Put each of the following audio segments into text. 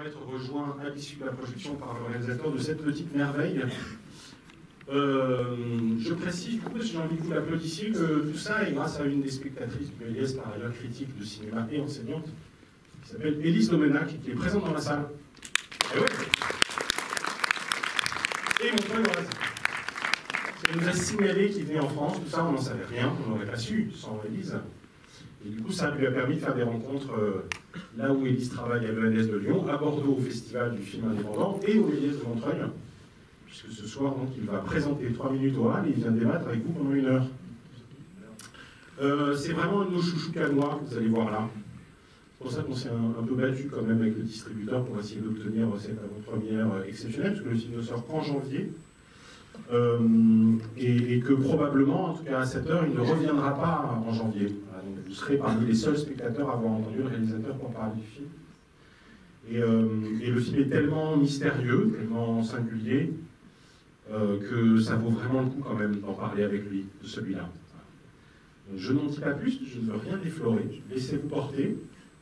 va être rejoint à l'issue de la projection par le réalisateur de cette petite merveille. Je précise, du coup, parce que j'ai envie que vous l'applaudissiez, que tout ça est grâce à une des spectatrices du Méliès, par ailleurs critique de cinéma et enseignante, qui s'appelle Élise Domenac, qui est présente dans la salle. Et ouais. Et mon frère dans la salle. Elle nous a signalé qu'il venait en France, tout ça, on n'en savait rien, on n'aurait pas su sans Élise. Et du coup, ça lui a permis de faire des rencontres là où Élise travaille à l'ENS de Lyon, à Bordeaux au Festival du film indépendant et au Méliès de Montreuil, puisque ce soir, donc, il va présenter 3 minutes orales et il vient débattre avec vous pendant 1 heure. C'est vraiment un de nos chouchous canois que vous allez voir là. C'est pour ça qu'on s'est un peu battu quand même avec le distributeur pour essayer d'obtenir cette avant-première exceptionnelle, parce que le film ne sort qu'en janvier. Et que probablement, en tout cas à cette heure, il ne reviendra pas en janvier. Voilà, donc vous serez parmi les seuls spectateurs à avoir entendu le réalisateur pour parler du film. Et le film est tellement mystérieux, tellement singulier, que ça vaut vraiment le coup quand même d'en parler avec lui, de celui-là. Donc je n'en dis pas plus, je ne veux rien déflorer, laissez-vous porter.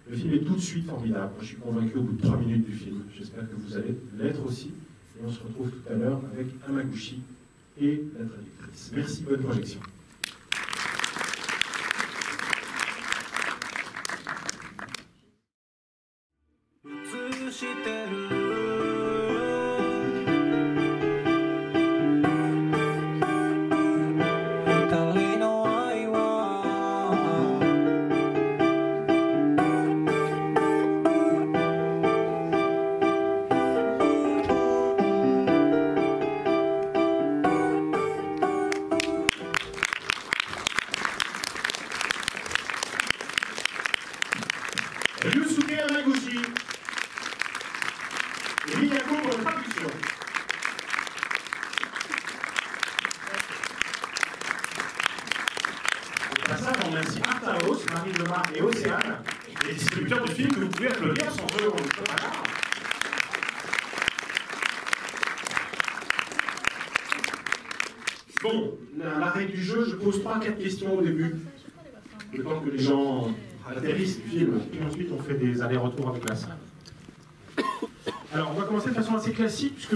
Le film est tout de suite formidable. Moi, je suis convaincu au bout de 3 minutes du film. J'espère que vous allez l'être aussi. Et on se retrouve tout à l'heure avec Hamaguchi et la traductrice. Merci, bonne projection. Ryusuke Hamaguchi et Miyako pour la traduction. Et à ça, on remercie Artaos, Marie Lemar et Océane, les distributeurs du film que vous pouvez applaudir sans eux, on ne peut pas là. Bon, la règle du jeu, je pose 3-4 questions au début, le temps que les gens atterrissent du film, et ensuite on fait des allers-retours avec la salle. Alors, on va commencer de façon assez classique, puisque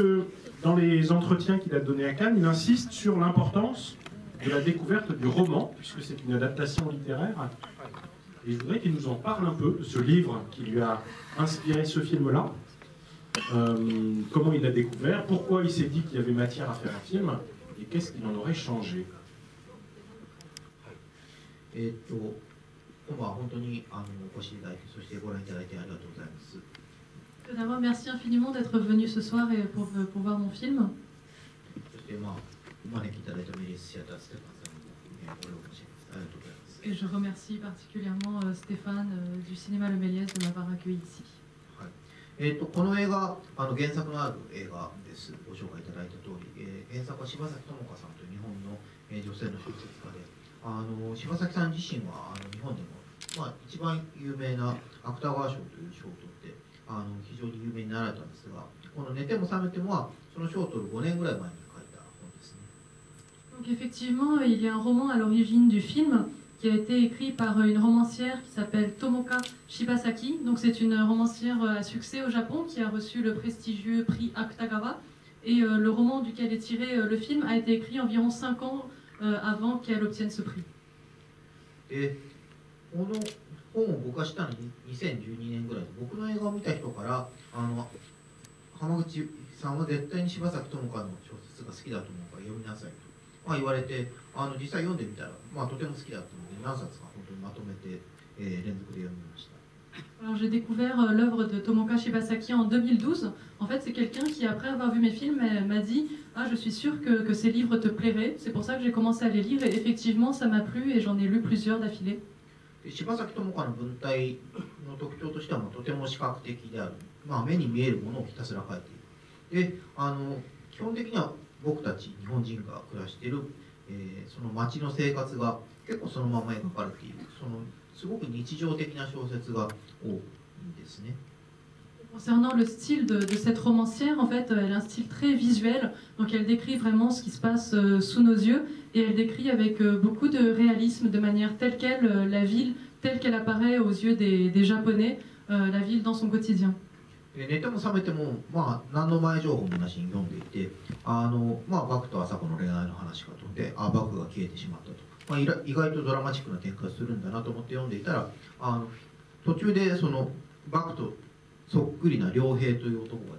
dans les entretiens qu'il a donnés à Cannes, il insiste sur l'importance de la découverte du roman, puisque c'est une adaptation littéraire. Et je voudrais qu'il nous en parle un peu, de ce livre qui lui a inspiré ce film-là. Comment il l'a découvert, pourquoi il s'est dit qu'il y avait matière à faire un film, et qu'est-ce qu'il en aurait changé. 今晩は本当にお越しいただき、そしてご覧いただいてありがとうございます。 Tout d'abord, merci infiniment d'être venu ce soir et pour voir mon film. そしてお招きいただいたメリースシアターステファンさんにご了承します。ありがとうございます。 Et je remercie particulièrement Stéphane du cinéma Le Méliès de m'avoir accueilli ici. はい。この映画原作のある映画です。ご紹介いただいた通り、原作は柴崎友香さんという日本の女性の小説家で。 柴崎さん自身は日本でも、一番有名な芥川賞という賞を取って非常に有名になられたんですが、この寝ても覚めてもはその賞を取る5年ぐらい前に書いた本ですね。 Donc effectivement, il y a un roman à l'origine du film qui a été écrit par une romancière qui s'appelle Tomoka Shibasaki. Donc c'est une romancière à succès au Japon qui a reçu le prestigieux prix Akutagawa. Et le roman duquel est tiré le film a été écrit environ 5 ans avant qu'elle obtienne ce prix. で、この本を僕が知ったのに2012年ぐらいで、僕の映画を見た人から浜口さんは絶対に柴崎友香の小説が好きだと思うから読みなさいと、言われて、実際読んでみたら、とても好きだったので何冊か本当にまとめて、連続で読みました。 Alors j'ai découvert l'œuvre de Tomoka Shibasaki en 2012. En fait, c'est quelqu'un qui, après avoir vu mes films, m'a dit « Ah, je suis sûre que ces livres te plairaient. » C'est pour ça que j'ai commencé à les lire et effectivement, ça m'a plu et j'en ai lu plusieurs d'affilée. 柴崎友香の文体の特徴としてはとても視覚的である、目に見えるものをひたすら描いている。で、基本的には僕たち日本人が暮らしている、その街の生活が結構そのまま描かれている。すごく日常的な小説が多いですね。 Concernant le style de cette romancière, en fait, elle a un style très visuel. Donc elle décrit vraiment ce qui se passe sous nos yeux et elle décrit avec beaucoup de réalisme, de manière telle qu'elle, la ville telle qu'elle apparaît aux yeux des Japonais, la ville dans son quotidien. 寝ても覚めても、何の前情報もなしに読んでいて、バクと朝子の恋愛の話が飛んで、バクが消えてしまったと、意外とドラマチックな展開するんだなと思って読んでいたら、途中でそのバクとそっくりな良平という男が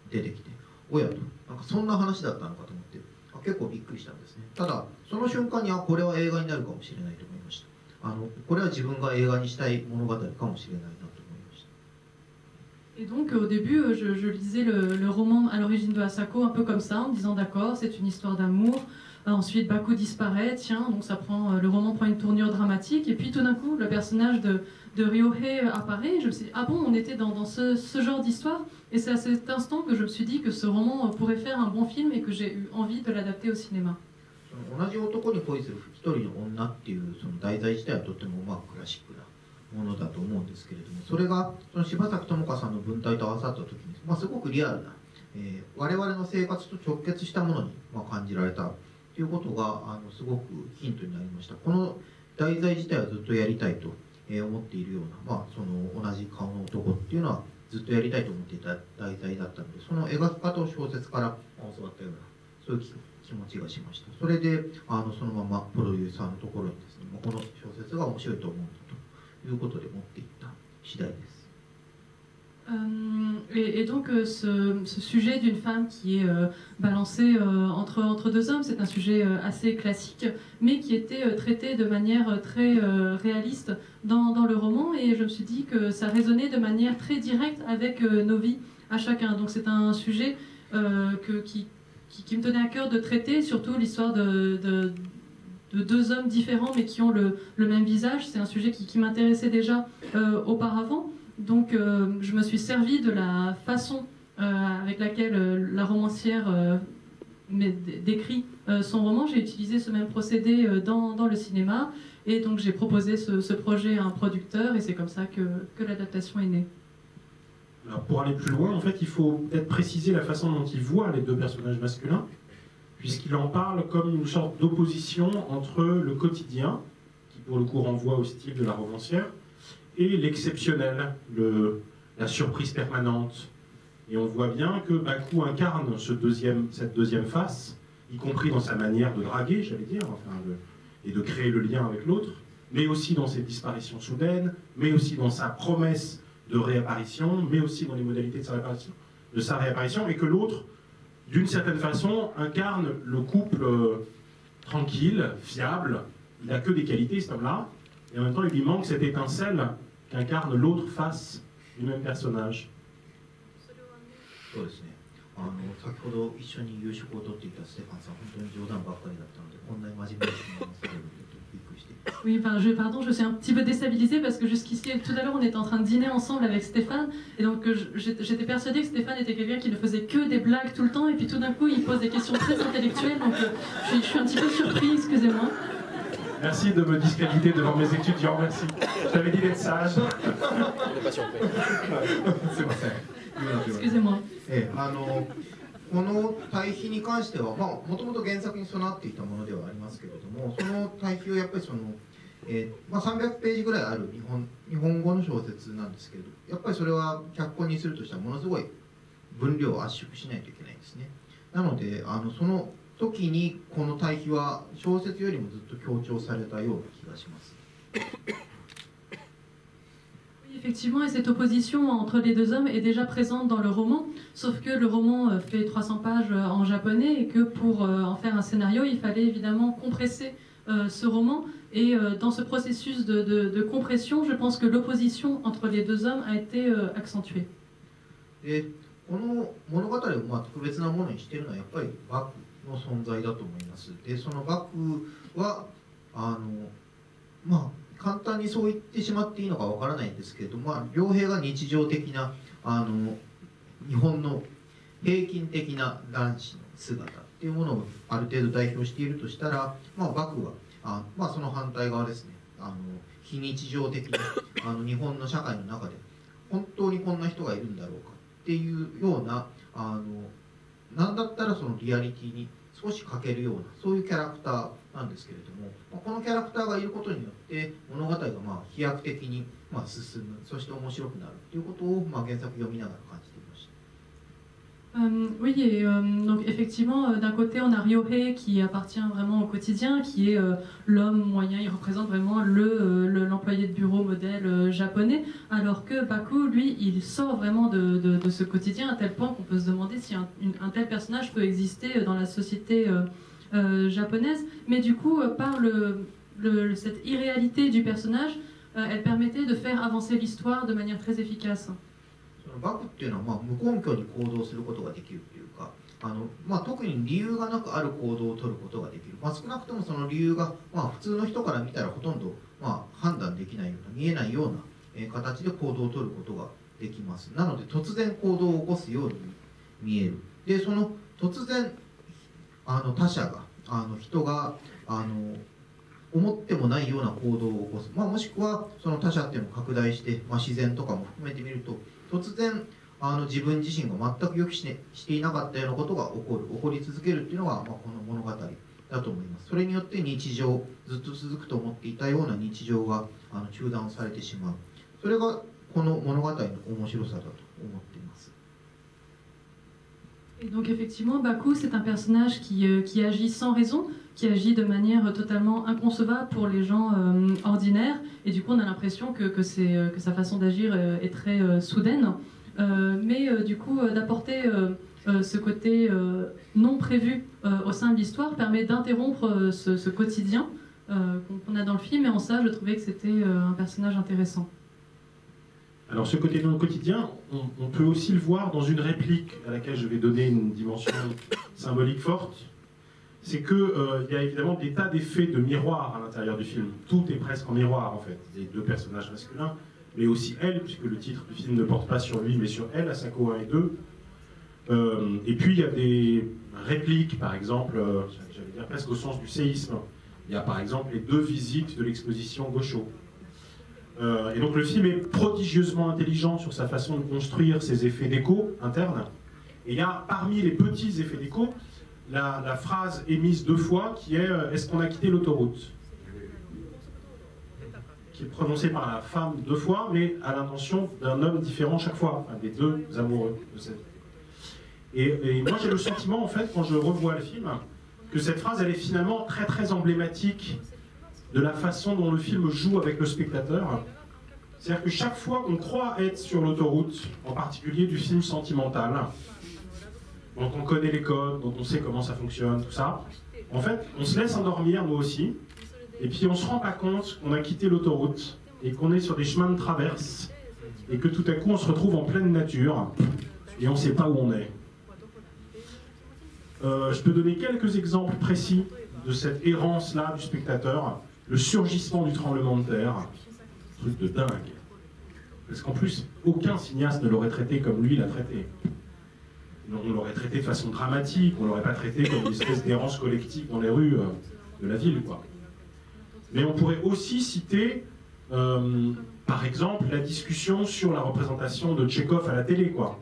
出てきて、おやと、なんかそんな話だったのかと思って、結構びっくりしたんですね。ただその瞬間にこれは映画になるかもしれないと思いました。これは自分が映画にしたい物語かもしれないなと思いました。Et donc au début, je lisais le roman à l'origine de Asako un peu comme ça, en me disant d'accord, c'est une histoire d'amour. Ensuite, Baku disparaît, tiens, donc le roman prend une tournure dramatique. Et puis tout d'un coup, le personnage de Ryohei apparaît. Et je me suis dit, ah bon, on était dans ce genre d'histoire. Et c'est à cet instant que je me suis dit que ce roman pourrait faire un bon film et que j'ai eu envie de l'adapter au cinéma. 同じ男に恋する一人の女っていうその題材自体はとてもクラシックなものだと思うんですけれども、それがその柴咲友香さんの文体と合わさった時に、すごくリアルな、我々の生活と直結したものに感じられたということがすごくヒントになりました。この題材自体はずっとやりたいと思っているような、その同じ顔の男っていうのはずっとやりたいと思っていた題材だったので、その描き方を小説から教わったようなそういう気持ちがしました。それでそのままプロデューサーのところにですね、この小説が面白いと思うんだということで持っていった次第です。Et donc ce sujet d'une femme qui est balancée entre deux hommes, c'est un sujet assez classique, mais qui était traité de manière très réaliste dans le roman, et je me suis dit que ça résonnait de manière très directe avec nos vies à chacun. Donc c'est un sujet qui me tenait à cœur de traiter, surtout l'histoire de deux hommes différents mais qui ont le même visage. C'est un sujet qui m'intéressait déjà auparavant. Donc je me suis servi de la façon avec laquelle la romancière décrit son roman. J'ai utilisé ce même procédé dans le cinéma, et donc j'ai proposé ce projet à un producteur, et c'est comme ça que l'adaptation est née. Alors pour aller plus loin, en fait, il faut peut-être préciser la façon dont il voit les deux personnages masculins, puisqu'il en parle comme une sorte d'opposition entre le quotidien, qui pour le coup renvoie au style de la romancière, et l'exceptionnel, la surprise permanente. Et on voit bien que Baku incarne cette deuxième face, y compris dans sa manière de draguer, j'allais dire, et de créer le lien avec l'autre, mais aussi dans ses disparitions soudaines, mais aussi dans sa promesse de réapparition, mais aussi dans les modalités de sa réapparition, et que l'autre, d'une certaine façon, incarne le couple tranquille, fiable. Il n'a que des qualités, cet homme-là, et en même temps, il lui manque cette étincelle qu'incarne l'autre face du même personnage. そうですね。先ほど一緒に夕食をとっていたステファンさん、本当に冗談ばっかりだったので、こんなに真面目に質問されるとびっくりして。Oui, pardon, je suis un petit peu déstabilisée parce que jusqu'ici, tout à l'heure, on était en train de dîner ensemble avec Stéphane, et donc j'étais persuadée que Stéphane était quelqu'un qui ne faisait que des blagues tout le temps, et puis tout d'un coup, il pose des questions très intellectuelles, donc je suis un petit peu surpris, excusez-moi. Merci de me discréditer devant mes étudiants, merci. Je t'avais dit d'être sage. Excusez-moi. この対比に関しては、もともと原作に備わっていたものではありますけれども、その対比をやっぱり300ページぐらいある日本語の小説なんですけれど、やっぱりそれは脚本にするとしたらものすごい分量を圧縮しないといけないんですね。なのでその時にこの対比は小説よりもずっと強調されたような気がします。Effectivement, et cette opposition entre les deux hommes est déjà présente dans le roman, sauf que le roman fait 300 pages en japonais, et que pour en faire un scénario, il fallait évidemment compresser ce roman, et dans ce processus de compression, je pense que l'opposition entre les deux hommes a été accentuée. で、この物語を特別なものにしているのはやっぱりバクの存在だと思います。で、そのバクは簡単にそう言ってしまっていいのかわからないんですけれども、良平が日常的な日本の平均的な男子の姿っていうものをある程度代表しているとしたら、バクはその反対側ですね。非日常的な日本の社会の中で本当にこんな人がいるんだろうかっていうようななんだったらそのリアリティに少し欠けるようなそういうキャラクターなんですけれども、このキャラクターがいることによって物語が飛躍的に進む、そして面白くなるということを原作読みながら感じています。Oui, et donc effectivement, d'un côté, on a Ryohei qui appartient vraiment au quotidien, qui est l'homme moyen, il représente vraiment l'employé de bureau modèle japonais, alors que Baku, lui, il sort vraiment de ce quotidien à tel point qu'on peut se demander si un tel personnage peut exister dans la société japonaise. Mais du coup, par cette irréalité du personnage, elle permettait de faire avancer l'histoire de manière très efficace. バクっていうのは、無根拠に行動することができるというか、特に理由がなくある行動を取ることができる、少なくともその理由が、普通の人から見たらほとんど、判断できないような見えないような、形で行動を取ることができます。なので突然行動を起こすように見える。でその突然他者が人が思ってもないような行動を起こす、もしくはその他者っていうのを拡大して、自然とかも含めてみると突然自分自身が全く予期していなかったようなことが起こり続けるっていうのが、この物語だと思います。それによって日常、ずっと続くと思っていたような日常が中断されてしまう。それがこの物語の面白さだと思っています。Et donc effectivement, Baku, c'est un personnage qui agit sans raison, qui agit de manière totalement inconcevable pour les gens ordinaires, et du coup on a l'impression que sa façon d'agir est très soudaine, mais du coup d'apporter ce côté non prévu au sein de l'histoire permet d'interrompre ce quotidien qu'on a dans le film, et en ça je trouvais que c'était un personnage intéressant. Alors ce côté non quotidien, on peut aussi le voir dans une réplique à laquelle je vais donner une dimension symbolique forte. C'est qu'il y a évidemment des tas d'effets de miroir à l'intérieur du film. Tout est presque en miroir en fait. Les deux personnages masculins, mais aussi elle, puisque le titre du film ne porte pas sur lui mais sur elle, Asako 1 et 2. Et puis il y a des répliques, par exemple, j'allais dire presque au sens du séisme. Il y a par exemple les deux visites de l'exposition Gosho. Et donc le film est prodigieusement intelligent sur sa façon de construire ses effets d'écho internes. Et il y a parmi les petits effets d'écho la phrase émise deux fois qui est « Est-ce qu'on a quitté l'autoroute ?» qui est prononcée par la femme deux fois, mais à l'intention d'un homme différent chaque fois, enfin, des deux amoureux de cette vie. Et moi j'ai le sentiment en fait quand je revois le film que cette phrase elle est finalement très très emblématique de la façon dont le film joue avec le spectateur. C'est-à-dire que chaque fois qu'on croit être sur l'autoroute, en particulier du film sentimental, dont on connaît les codes, dont on sait comment ça fonctionne, tout ça, en fait, on se laisse endormir, nous aussi, et puis on se rend pas compte qu'on a quitté l'autoroute, et qu'on est sur des chemins de traverse, et que tout à coup on se retrouve en pleine nature, et on ne sait pas où on est. Je peux donner quelques exemples précis de cette errance-là du spectateur. Le surgissement du tremblement de terre, truc de dingue. Parce qu'en plus, aucun cinéaste ne l'aurait traité comme lui l'a traité. On l'aurait traité de façon dramatique, on ne l'aurait pas traité comme une espèce d'errance collective dans les rues de la ville, quoi. Mais on pourrait aussi citer, par exemple, la discussion sur la représentation de Tchekhov à la télé, quoi.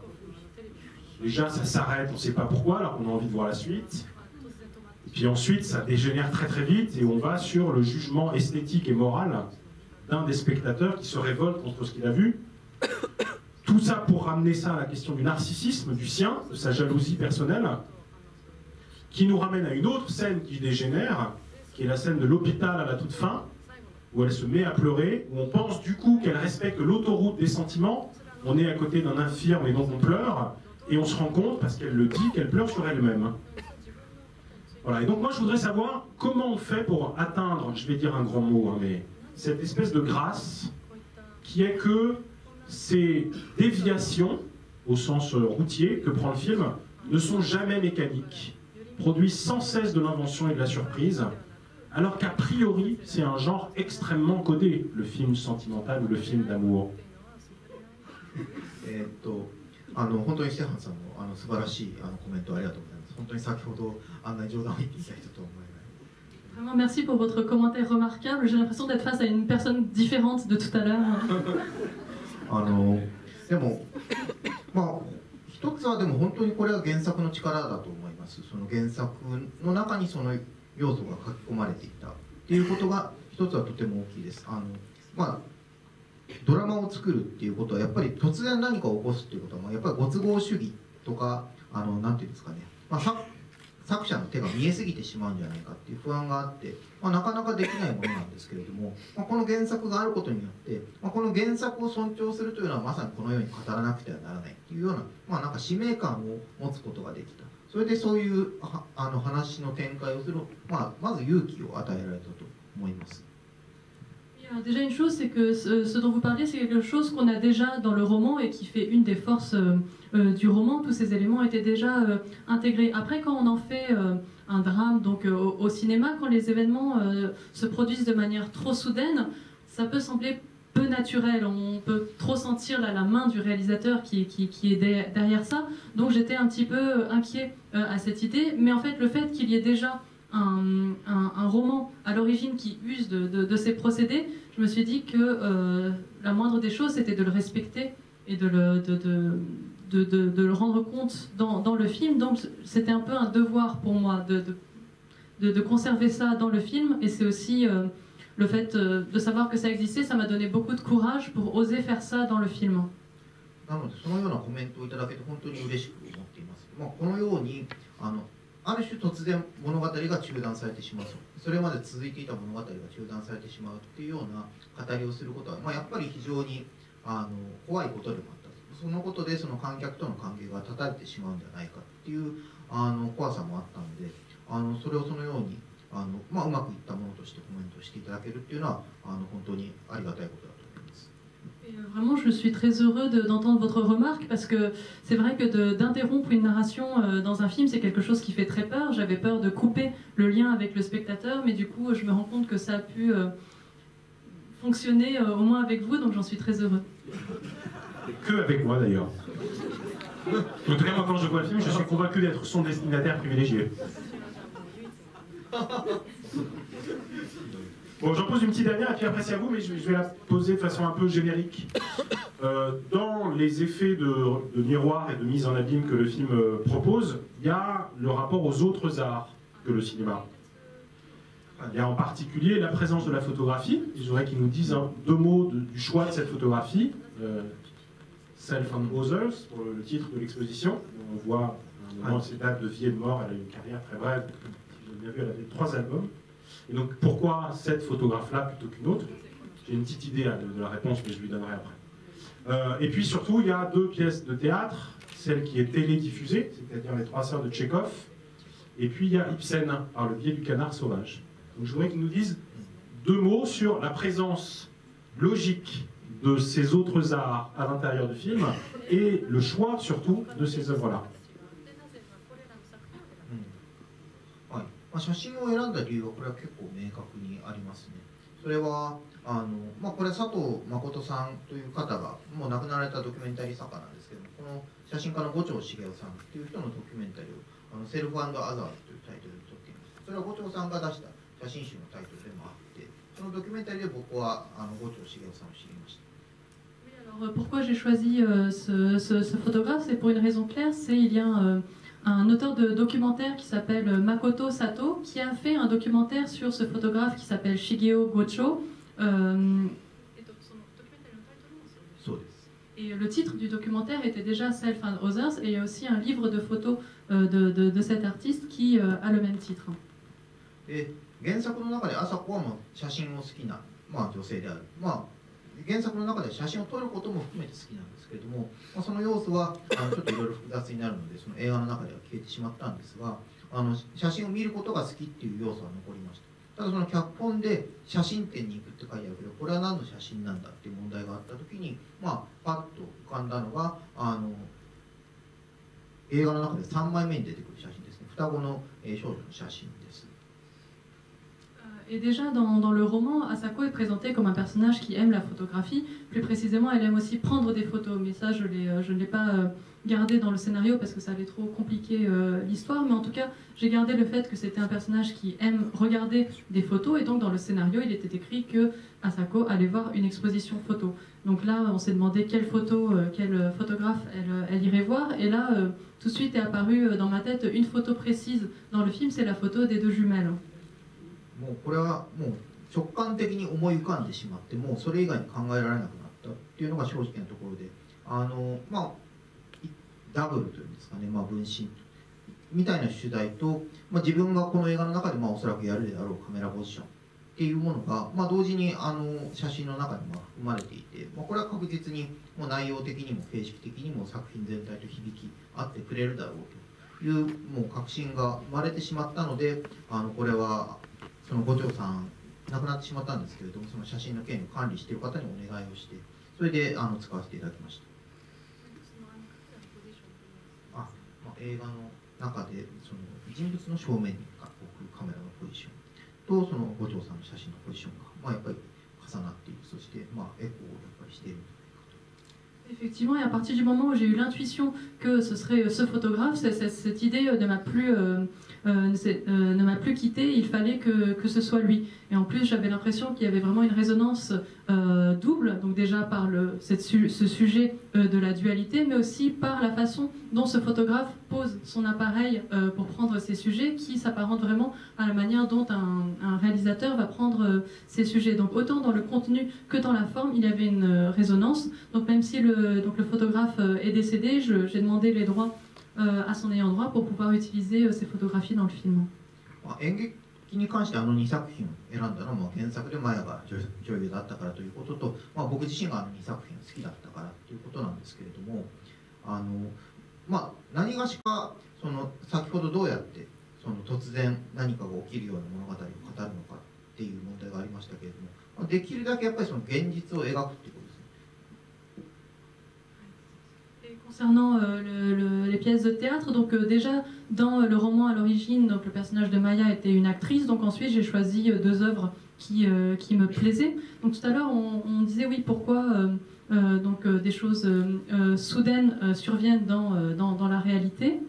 Déjà, ça s'arrête, on ne sait pas pourquoi, alors qu'on a envie de voir la suite. Et puis ensuite, ça dégénère très très vite et on va sur le jugement esthétique et moral d'un des spectateurs qui se révolte contre ce qu'il a vu. Tout ça pour ramener ça à la question du narcissisme, du sien, de sa jalousie personnelle, qui nous ramène à une autre scène qui dégénère, qui est la scène de l'hôpital à la toute fin, où elle se met à pleurer, où on pense du coup qu'elle respecte l'autoroute des sentiments. On est à côté d'un infirme et donc on pleure, et on se rend compte, parce qu'elle le dit, qu'elle pleure sur elle-même. Voilà, et donc moi je voudrais savoir comment on fait pour atteindre, je vais dire un grand mot, mais cette espèce de grâce qui est que ces déviations, au sens routier que prend le film, ne sont jamais mécaniques, produisent sans cesse de l'invention et de la surprise, alors qu'a priori c'est un genre extrêmement codé, le film sentimental ou le film d'amour. 本当にステファンさんも素晴らしいコメントありがとうございます。本当に先ほどあんなに冗談を言っていた人とは思えない。Vraiment, merci pour votre commentaire remarquable. J'ai l'impression d'être face à une personne différente de tout à l'heure. でも一つはでも本当にこれは原作の力だと思います。その原作の中にその要素が書き込まれていたっていうことが一つはとても大きいです。ドラマを作るっていうことはやっぱり突然何かを起こすっていうことはやっぱりご都合主義ととかなんていうんですかね、作者の手が見えすぎてしまうんじゃないかっていう不安があって、なかなかできないものなんですけれども、この原作があることによって、この原作を尊重するというのはまさにこのように語らなくてはならないっていうような、なんか使命感を持つことができた。それでそういう話の展開をする、まず勇気を与えられたと思います。Déjà une chose, c'est que ce dont vous parlez, c'est quelque chose qu'on a déjà dans le roman et qui fait une des forces du roman. Tous ces éléments étaient déjà intégrés. Après, quand on en fait un drame, donc au cinéma, quand les événements se produisent de manière trop soudaine, ça peut sembler peu naturel. On peut trop sentir la main du réalisateur qui est derrière ça. Donc j'étais un petit peu inquiet à cette idée. Mais en fait, le fait qu'il y ait déjà un roman à l'origine qui use de ces procédés, je me suis dit que la moindre des choses c'était de le respecter et de le rendre compte dans le film. Donc c'était un peu un devoir pour moi de conserver ça dans le film, et c'est aussi le fait de savoir que ça existait, ça m'a donné beaucoup de courage pour oser faire ça dans le film. なのでそのようなコメントをいただけて本当に嬉しく思っています。このようにある種突然物語が中断されてしまう、それまで続いていた物語が中断されてしまうっていうような語りをすることは、やっぱり非常に怖いことでもあった。そのことでその観客との関係が断たれてしまうんじゃないかっていう怖さもあったので、それをそのようにうまくいったものとしてコメントしていただけるっていうのは本当にありがたいことだと思います。Vraiment, je suis très heureux d'entendre votre remarque, parce que c'est vrai que d'interrompre une narration dans un film, c'est quelque chose qui fait très peur. J'avais peur de couper le lien avec le spectateur, mais du coup, je me rends compte que ça a pu fonctionner au moins avec vous, donc j'en suis très heureux. Que avec moi d'ailleurs. En tout cas, moi, quand je vois le film, je suis convaincu d'être son destinataire privilégié. Bon, j'en pose une petite dernière, et puis après c'est à vous, mais je vais la poser de façon un peu générique. Dans les effets de miroir et de mise en abîme que le film propose, il y a le rapport aux autres arts que le cinéma. Il y a en particulier la présence de la photographie. Je voudrais qu'ils nous disent deux mots du choix de cette photographie. Self and Others, pour le titre de l'exposition. On voit un moment de ses dates de vie et de mort, elle a une carrière très brève. Si j'ai bien vu, elle a fait 3 albums. Et donc pourquoi cette photographe-là plutôt qu'une autre? J'ai une petite idée de la réponse, mais je lui donnerai après. Et puis surtout, il y a 2 pièces de théâtre, celle qui est télédiffusée, c'est-à-dire Les 3 sœurs de Tchekhov, et puis il y a Ibsen, par le biais du Canard sauvage. Donc je voudrais qu'ils nous disent 2 mots sur la présence logique de ces autres arts à l'intérieur du film, et le choix surtout de ces œuvres-là. 写真を選んだ理由はこれは結構明確にありますね。それはこれ佐藤誠さんという方がもう亡くなられたドキュメンタリー作家なんですけども、この写真家の五條茂雄さんという人のドキュメンタリーをセルフ&アザーズというタイトルで撮っています。それは五條さんが出した写真集のタイトルでもあって、そのドキュメンタリーで僕は五条茂雄さんを知りました。Alors, pourquoi j'ai choisi ce photographe? C'est pour une raison claire, c'est il y a un auteur de documentaire qui s'appelle Makoto Sato, qui a fait un documentaire sur ce photographe qui s'appelle Shigeo Gocho. Et le titre du documentaire était déjà Self and Others, et il y a aussi un livre de photos de cet artiste qui a le même titre. 原作の中で朝子は写真を好きな、女性である。原作の中で写真を撮ることも含めて好きなんですけれども、その要素はちょっといろいろ複雑になるのでその映画の中では消えてしまったんですが、写真を見ることが好きっていう要素は残りました。ただその脚本で写真展に行くって書いてあるけど、これは何の写真なんだっていう問題があった時に、パッと浮かんだのが映画の中で3枚目に出てくる写真ですね。双子の少女の写真です。Et déjà dans le roman, Asako est présentée comme un personnage qui aime la photographie. Plus précisément, elle aime aussi prendre des photos. Mais ça, je ne l'ai pas gardé dans le scénario parce que ça allait trop compliquer l'histoire. Mais en tout cas, j'ai gardé le fait que c'était un personnage qui aime regarder des photos. Et donc dans le scénario, il était écrit que Asako allait voir une exposition photo. Donc là, on s'est demandé quelle photographe elle irait voir. Et là, tout de suite est apparue dans ma tête une photo précise dans le film, c'est la photo des 2 jumelles. もうこれはもう直感的に思い浮かんでしまって、もうそれ以外に考えられなくなったっていうのが正直なところで、大ダブルというんですかね、分身みたいな主題と、自分がこの映画の中でおそらくやるであろうカメラポジションっていうものが、同時に写真の中にも含まれていて、これは確実にもう内容的にも形式的にも作品全体と響き合ってくれるだろうというもう確信が生まれてしまったので、これはその五条さん亡くなってしまったんですけれども、その写真の権利を管理している方にお願いをして、それで使わせていただきました。映画の中でその人物の正面に置くカメラのポジションとその五条さんの写真のポジションが、やっぱり重なっている、そして、エコーをやっぱりしている。Effectivement, et à partir du moment où j'ai eu l'intuition que ce serait ce photographe, cette idée ne m'a plus quitté, il fallait que ce soit lui. Et en plus, j'avais l'impression qu'il y avait vraiment une résonance double, donc déjà par ce sujet de la dualité, mais aussi par la façon dont ce photographe pose son appareil pour prendre ces sujets, qui s'apparente vraiment à la manière dont un réalisateur va prendre ces sujets. Donc autant dans le contenu que dans la forme, il y avait une résonance. Donc même si le photographe est décédé, j'ai demandé les droits à son ayant droit pour pouvoir utiliser ces photographies dans le film. 演劇に関して2作品を選んだのは原作でマヤが女優だったからということと、僕自身が2作品好きだったからということなんですけれども、何がしかその先ほどどうやってその突然何かが起きるような物語を語るのかっていう問題がありましたけれども、できるだけやっぱりその現実を描くっていうことですね。Concernant les pièces de théâtre, donc déjà dans le roman à l'origine, donc le personnage de Maya était une actrice, donc ensuite j'ai choisi deux œuvres qui me plaisaient. Donc tout à l'heure on disait oui pourquoi donc des choses soudaines surviennent dans la réalité.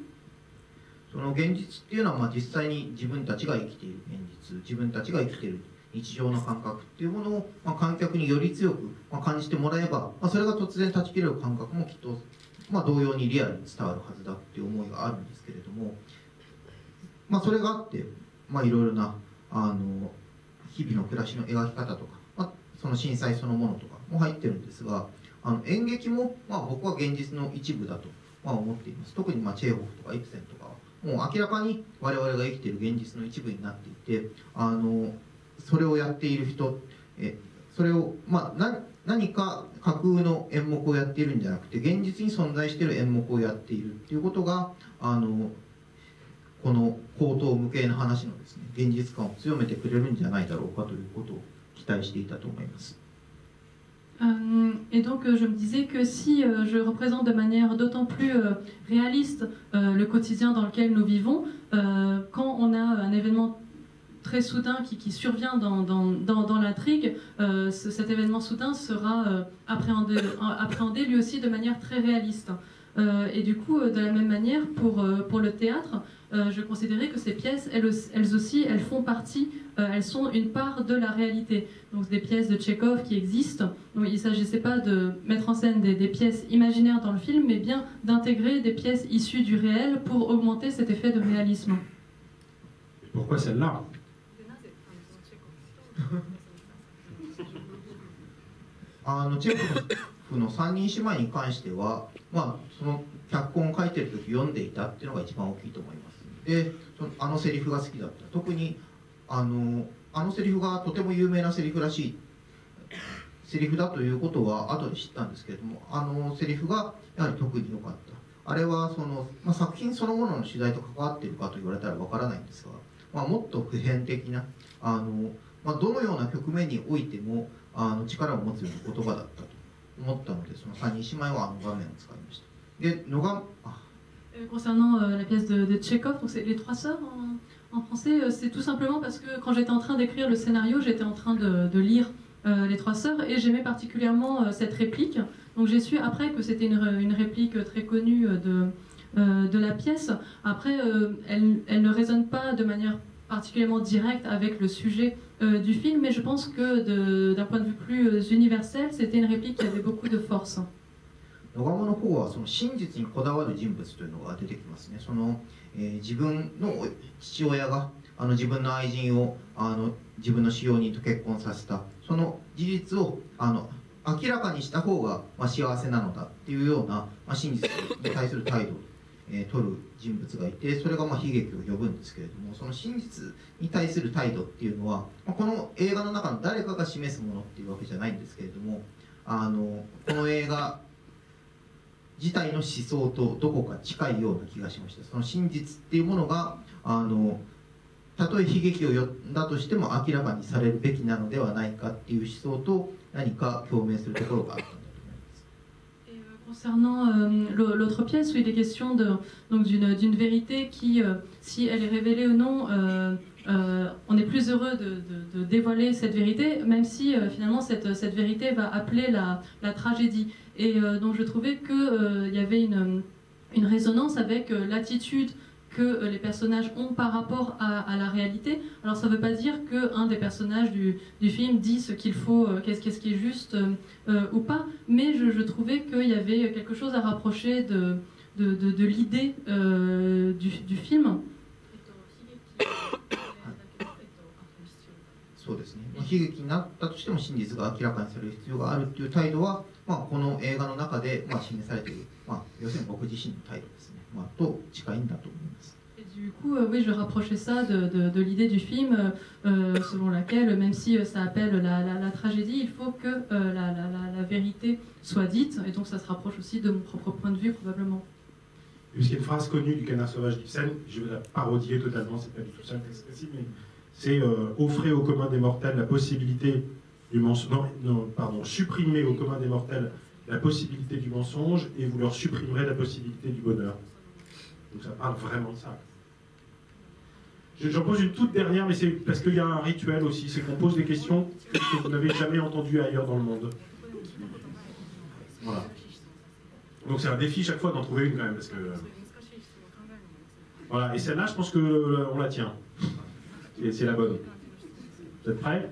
その現実っていうのは実際に自分たちが生きている現実、自分たちが生きている日常の感覚っていうものを観客により強く感じてもらえば、それが突然断ち切れる感覚もきっと同様にリアルに伝わるはずだっていう思いがあるんですけれども、それがあって、いろいろな日々の暮らしの描き方とか、その震災そのものとかも入ってるんですが、演劇も僕は現実の一部だと思っています。特にチェーホフとかイプセンとかはもう明らかに我々が生きている現実の一部になっていて、それをやっている人、それを何か架空の演目をやっているんじゃなくて現実に存在している演目をやっているっていうことがこの口頭無形な話のですね現実感を強めてくれるんじゃないだろうかということを期待していたと思います。Et donc je me disais que si je représente de manière d'autant plus réaliste le quotidien dans lequel nous vivons, quand on a un événement très soudain qui survient dans l'intrigue, cet événement soudain sera appréhendé lui aussi de manière très réaliste. Et du coup, de la même manière, pour le théâtre, je considérais que ces pièces, elles aussi, elles font partie, elles sont une part de la réalité. Donc des pièces de Tchekhov qui existent. Donc il ne s'agissait pas de mettre en scène des pièces imaginaires dans le film, mais bien d'intégrer des pièces issues du réel pour augmenter cet effet de réalisme. Et pourquoi celle-là? チェコフの三人姉妹に関しては、その脚本を書いてる時読んでいたっていうのが一番大きいと思います。で、セリフが好きだった。特にセリフがとても有名なセリフらしいセリフだということは後で知ったんですけれども、セリフがやはり特に良かった。あれは作品そのものの主題と関わっているかと言われたらわからないんですが、もっと普遍的などのような局面においても力を持つような言葉だったと思ったので、その三人姉妹は場面を使いました。で、Concernant la pièce de Tchekhov, donc c'est les trois sœurs en français, c'est tout simplement parce que quand j'étais en train d'écrire le scénario, j'étais en train de lire les trois sœurs et j'aimais particulièrement cette réplique. Donc j'ai su après que c'était une réplique très connue de la pièce. Après, elle ne résonne pas de manière particulièrement directe avec le sujet du film, mais je pense que d'un point de vue plus universel, c'était une réplique qui avait beaucoup de force. 野鴨の方はその真実にこだわる人物というのが出てきますね。自分の父親が自分の愛人を自分の使用人と結婚させたその事実をあ明らかにした方が、幸せなのだっていうような、真実に対する態度を、取る人物がいて、それが悲劇を呼ぶんですけれども、その真実に対する態度っていうのは、この映画の中の誰かが示すものっていうわけじゃないんですけれども、この映画自体の思想とどこか近いような気がしました。その真実っていうものがたとえ悲劇を呼んだとしても明らかにされるべきなのではないかっていう思想と何か共鳴するところがあったんだと思います。Concernant l'autre pièce où il est question d'une vérité qui, si elle est révélée ou non, on est plus heureux de dévoiler cette vérité, même si finalement cette vérité va appeler la tragédie. Et donc je trouvais qu'il y avait une résonance avec l'attitude que les personnages ont par rapport à la réalité. Alors ça ne veut pas dire qu'un des personnages du film dit ce qu'il faut, qu'est-ce qui est juste ou pas, mais je trouvais qu'il y avait quelque chose à rapprocher de l'idée du film. そうですね、悲劇になったとしても真実が明らかにされる必要があるという態度は、この映画の中で示されている、要するに僕自身の態度ですね、と近いんだと思います。Et du coup, oui, je rapprochais ça de l'idée du film, selon laquelle, même si ça appelle la tragédie, il faut que la vérité soit dite, et donc ça se rapproche aussi de mon propre point de vue, probablement. Puisqu'il y a une phrase connue du Canard sauvage d'Ibsen, je vais la parodier totalement, c'est pas du tout ça le texte précis, mais c'est offrir au commun des mortels la possibilité du mensonge, supprimer au commun des mortels la possibilité du mensonge et vous leur supprimerez la possibilité du bonheur. Donc ça parle vraiment de ça. J'en pose une toute dernière, mais c'est parce qu'il y a un rituel aussi, c'est qu'on pose des questions que vous n'avez jamais entendues ailleurs dans le monde. Voilà. Donc c'est un défi chaque fois d'en trouver une quand même, parce que... Voilà, et celle-là, je pense qu'on la tient. C'est la bonne. Vous êtes prêts?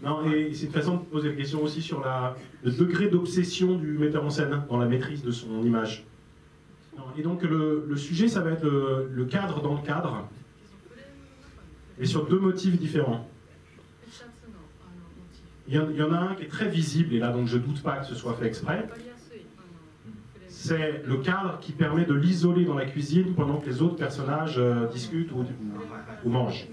Non, et c'est une façon de poser la question aussi sur le degré d'obsession du metteur en scène dans la maîtrise de son image. Et donc le sujet, ça va être le cadre dans le cadre, et sur deux motifs différents. Il y en a un qui est très visible, et là donc je ne doute pas que ce soit fait exprès. C'est le cadre qui permet de l'isoler dans la cuisine pendant que les autres personnages discutent ou mangent.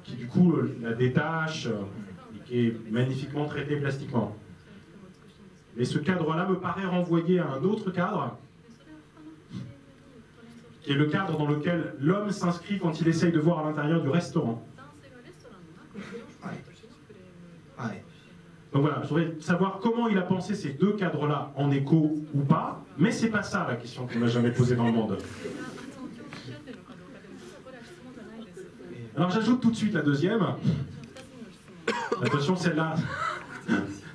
Qui du coup la détache et qui est magnifiquement traité plastiquement. Mais ce cadre-là me paraît renvoyer à un autre cadre, qui est le cadre dans lequel l'homme s'inscrit quand il essaye de voir à l'intérieur du restaurant. Donc voilà, je voudrais savoir comment il a pensé ces deux cadres-là en écho ou pas, mais c'est pas ça la question qu'on n'a jamais posée dans le monde. Alors j'ajoute tout de suite la deuxième. Attention, celle-là,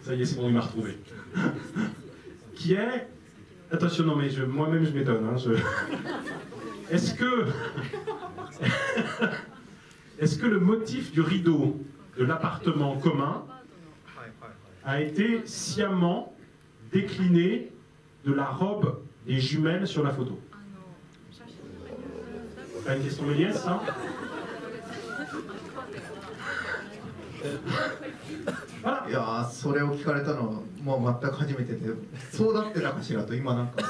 ça y est, c'est bon, il m'a retrouvé. Qui est, attention, non mais moi-même je m'étonne. Est-ce que le motif du rideau de l'appartement commun a été sciemment décliné de la robe des jumelles sur la photo? Pas une question Méliès, ça? Voilà. いやそれを聞かれたのはもう全く初めてで、そうだってたかしらと今なんか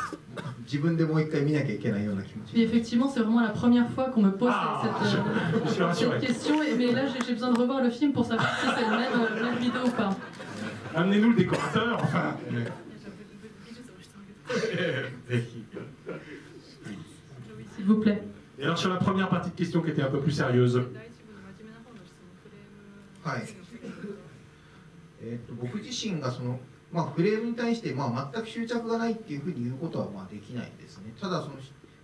自分でもう一回見なきゃいけないような気持ち。Et effectivement, c'est vraiment la première fois qu'on me pose cette question, mais là j'ai besoin de revoir le film pour savoir si c'est le même vidéo ou pas. Amenez-nous le décorateur, enfin. S'il vous plaît. Et alors sur la première partie de question qui était un peu plus sérieuse. はい。僕自身がそのフレームに対して全く執着がないっていうふうに言うことはできないですね。ただその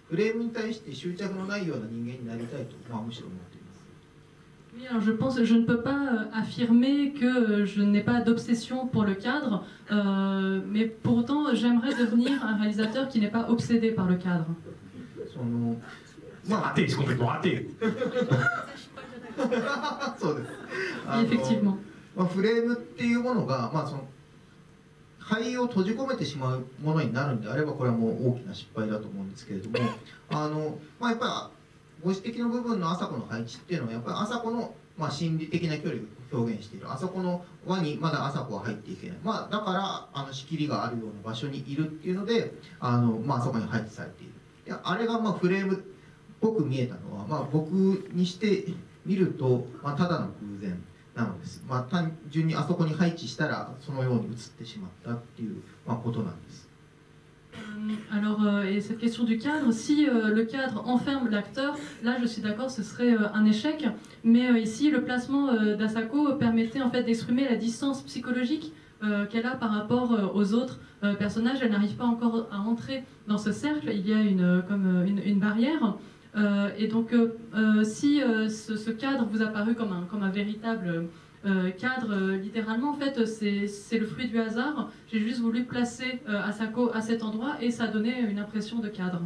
フレームに対して執着のないような人間になりたいとむしろ思っています。Oui, alors je ne peux pas affirmer que je n'ai pas d'obsession pour le cadre, mais pour autant j'aimerais devenir un réalisateur qui n'est pas obsédé par le cadre. C'est raté, c'est complètement raté. そうです。Effectivement. フレームっていうものが、その灰を閉じ込めてしまうものになるんであればこれはもう大きな失敗だと思うんですけれども、やっぱりご指摘の部分の朝子の配置っていうのはやっぱり朝子の心理的な距離表現している、あそこの輪にまだ朝子は入っていけない、だから仕切りがあるような場所にいるっていうのであそこに配置されている。であれがフレームっぽく見えたのは、僕にしてみると、ただの偶然なのです。単純にあそこに配置したらそのように映ってしまったっていう、ことなんです。Alors, et cette question du cadre, si le cadre enferme l'acteur, là je suis d'accord, ce serait un échec. Mais ici, le placement d'Asako permettait en fait d'exprimer la distance psychologique qu'elle a par rapport aux autres personnages. Elle n'arrive pas encore à entrer dans ce cercle, il y a une barrière. Et donc, si ce cadre vous a paru comme un véritable cadre, littéralement, en fait, c'est le fruit du hasard. J'ai juste voulu placer Asako à cet endroit et ça a donné une impression de cadre.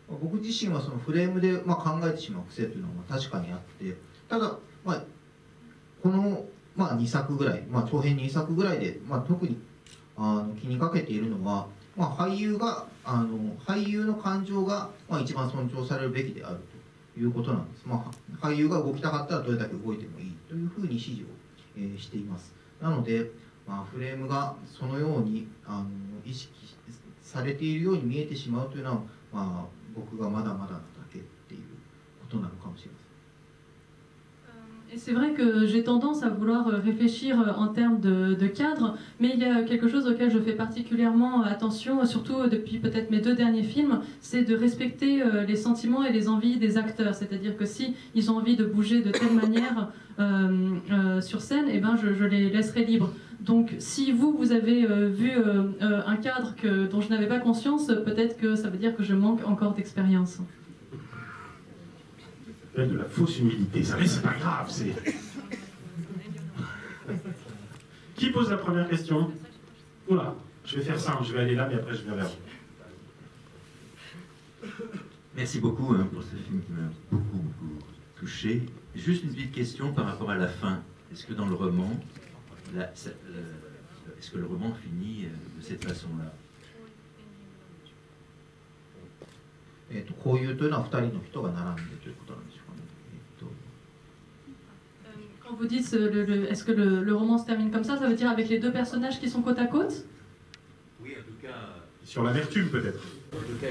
僕自身はそのフレームで考えてしまう癖というのは確かにあって、ただ、この2作ぐらい、長編2作ぐらいで、特に気にかけているのは、俳優の感情が一番尊重されるべきであるということなんです。俳優が動きたかったらどれだけ動いてもいいというふうに指示をしています。なので、フレームがそのように意識されているように見えてしまうというのは、僕がまだまだなだけっていうことなのかもしれません。Et c'est vrai que j'ai tendance à vouloir réfléchir en termes de cadre, mais il y a quelque chose auquel je fais particulièrement attention, surtout depuis peut-être mes 2 derniers films, c'est de respecter les sentiments et les envies des acteurs. C'est-à-dire que si ils ont envie de bouger de telle manière sur scène, eh ben je les laisserai libres. Donc si vous avez vu un cadre dont je n'avais pas conscience, peut-être que ça veut dire que je manque encore d'expérience. De la fausse humilité, ça, mais c'est pas grave, c'est... Qui pose la première question? Oula, je vais faire simple, je vais aller là, mais après je viens vers vous. Merci beaucoup pour ce film qui m'a beaucoup touché. Juste une petite question par rapport à la fin. Est-ce que dans le roman, est-ce que le roman finit de cette façon-là? こういうというのは2人の人が並んでということなんでしょうかね。Quand vous dites est-ce que le roman se termine comme ça veut dire avec les 2 personnages qui sont côte à côte? Oui, en tout cas. Sur l'amertume peut-être. En tout cas,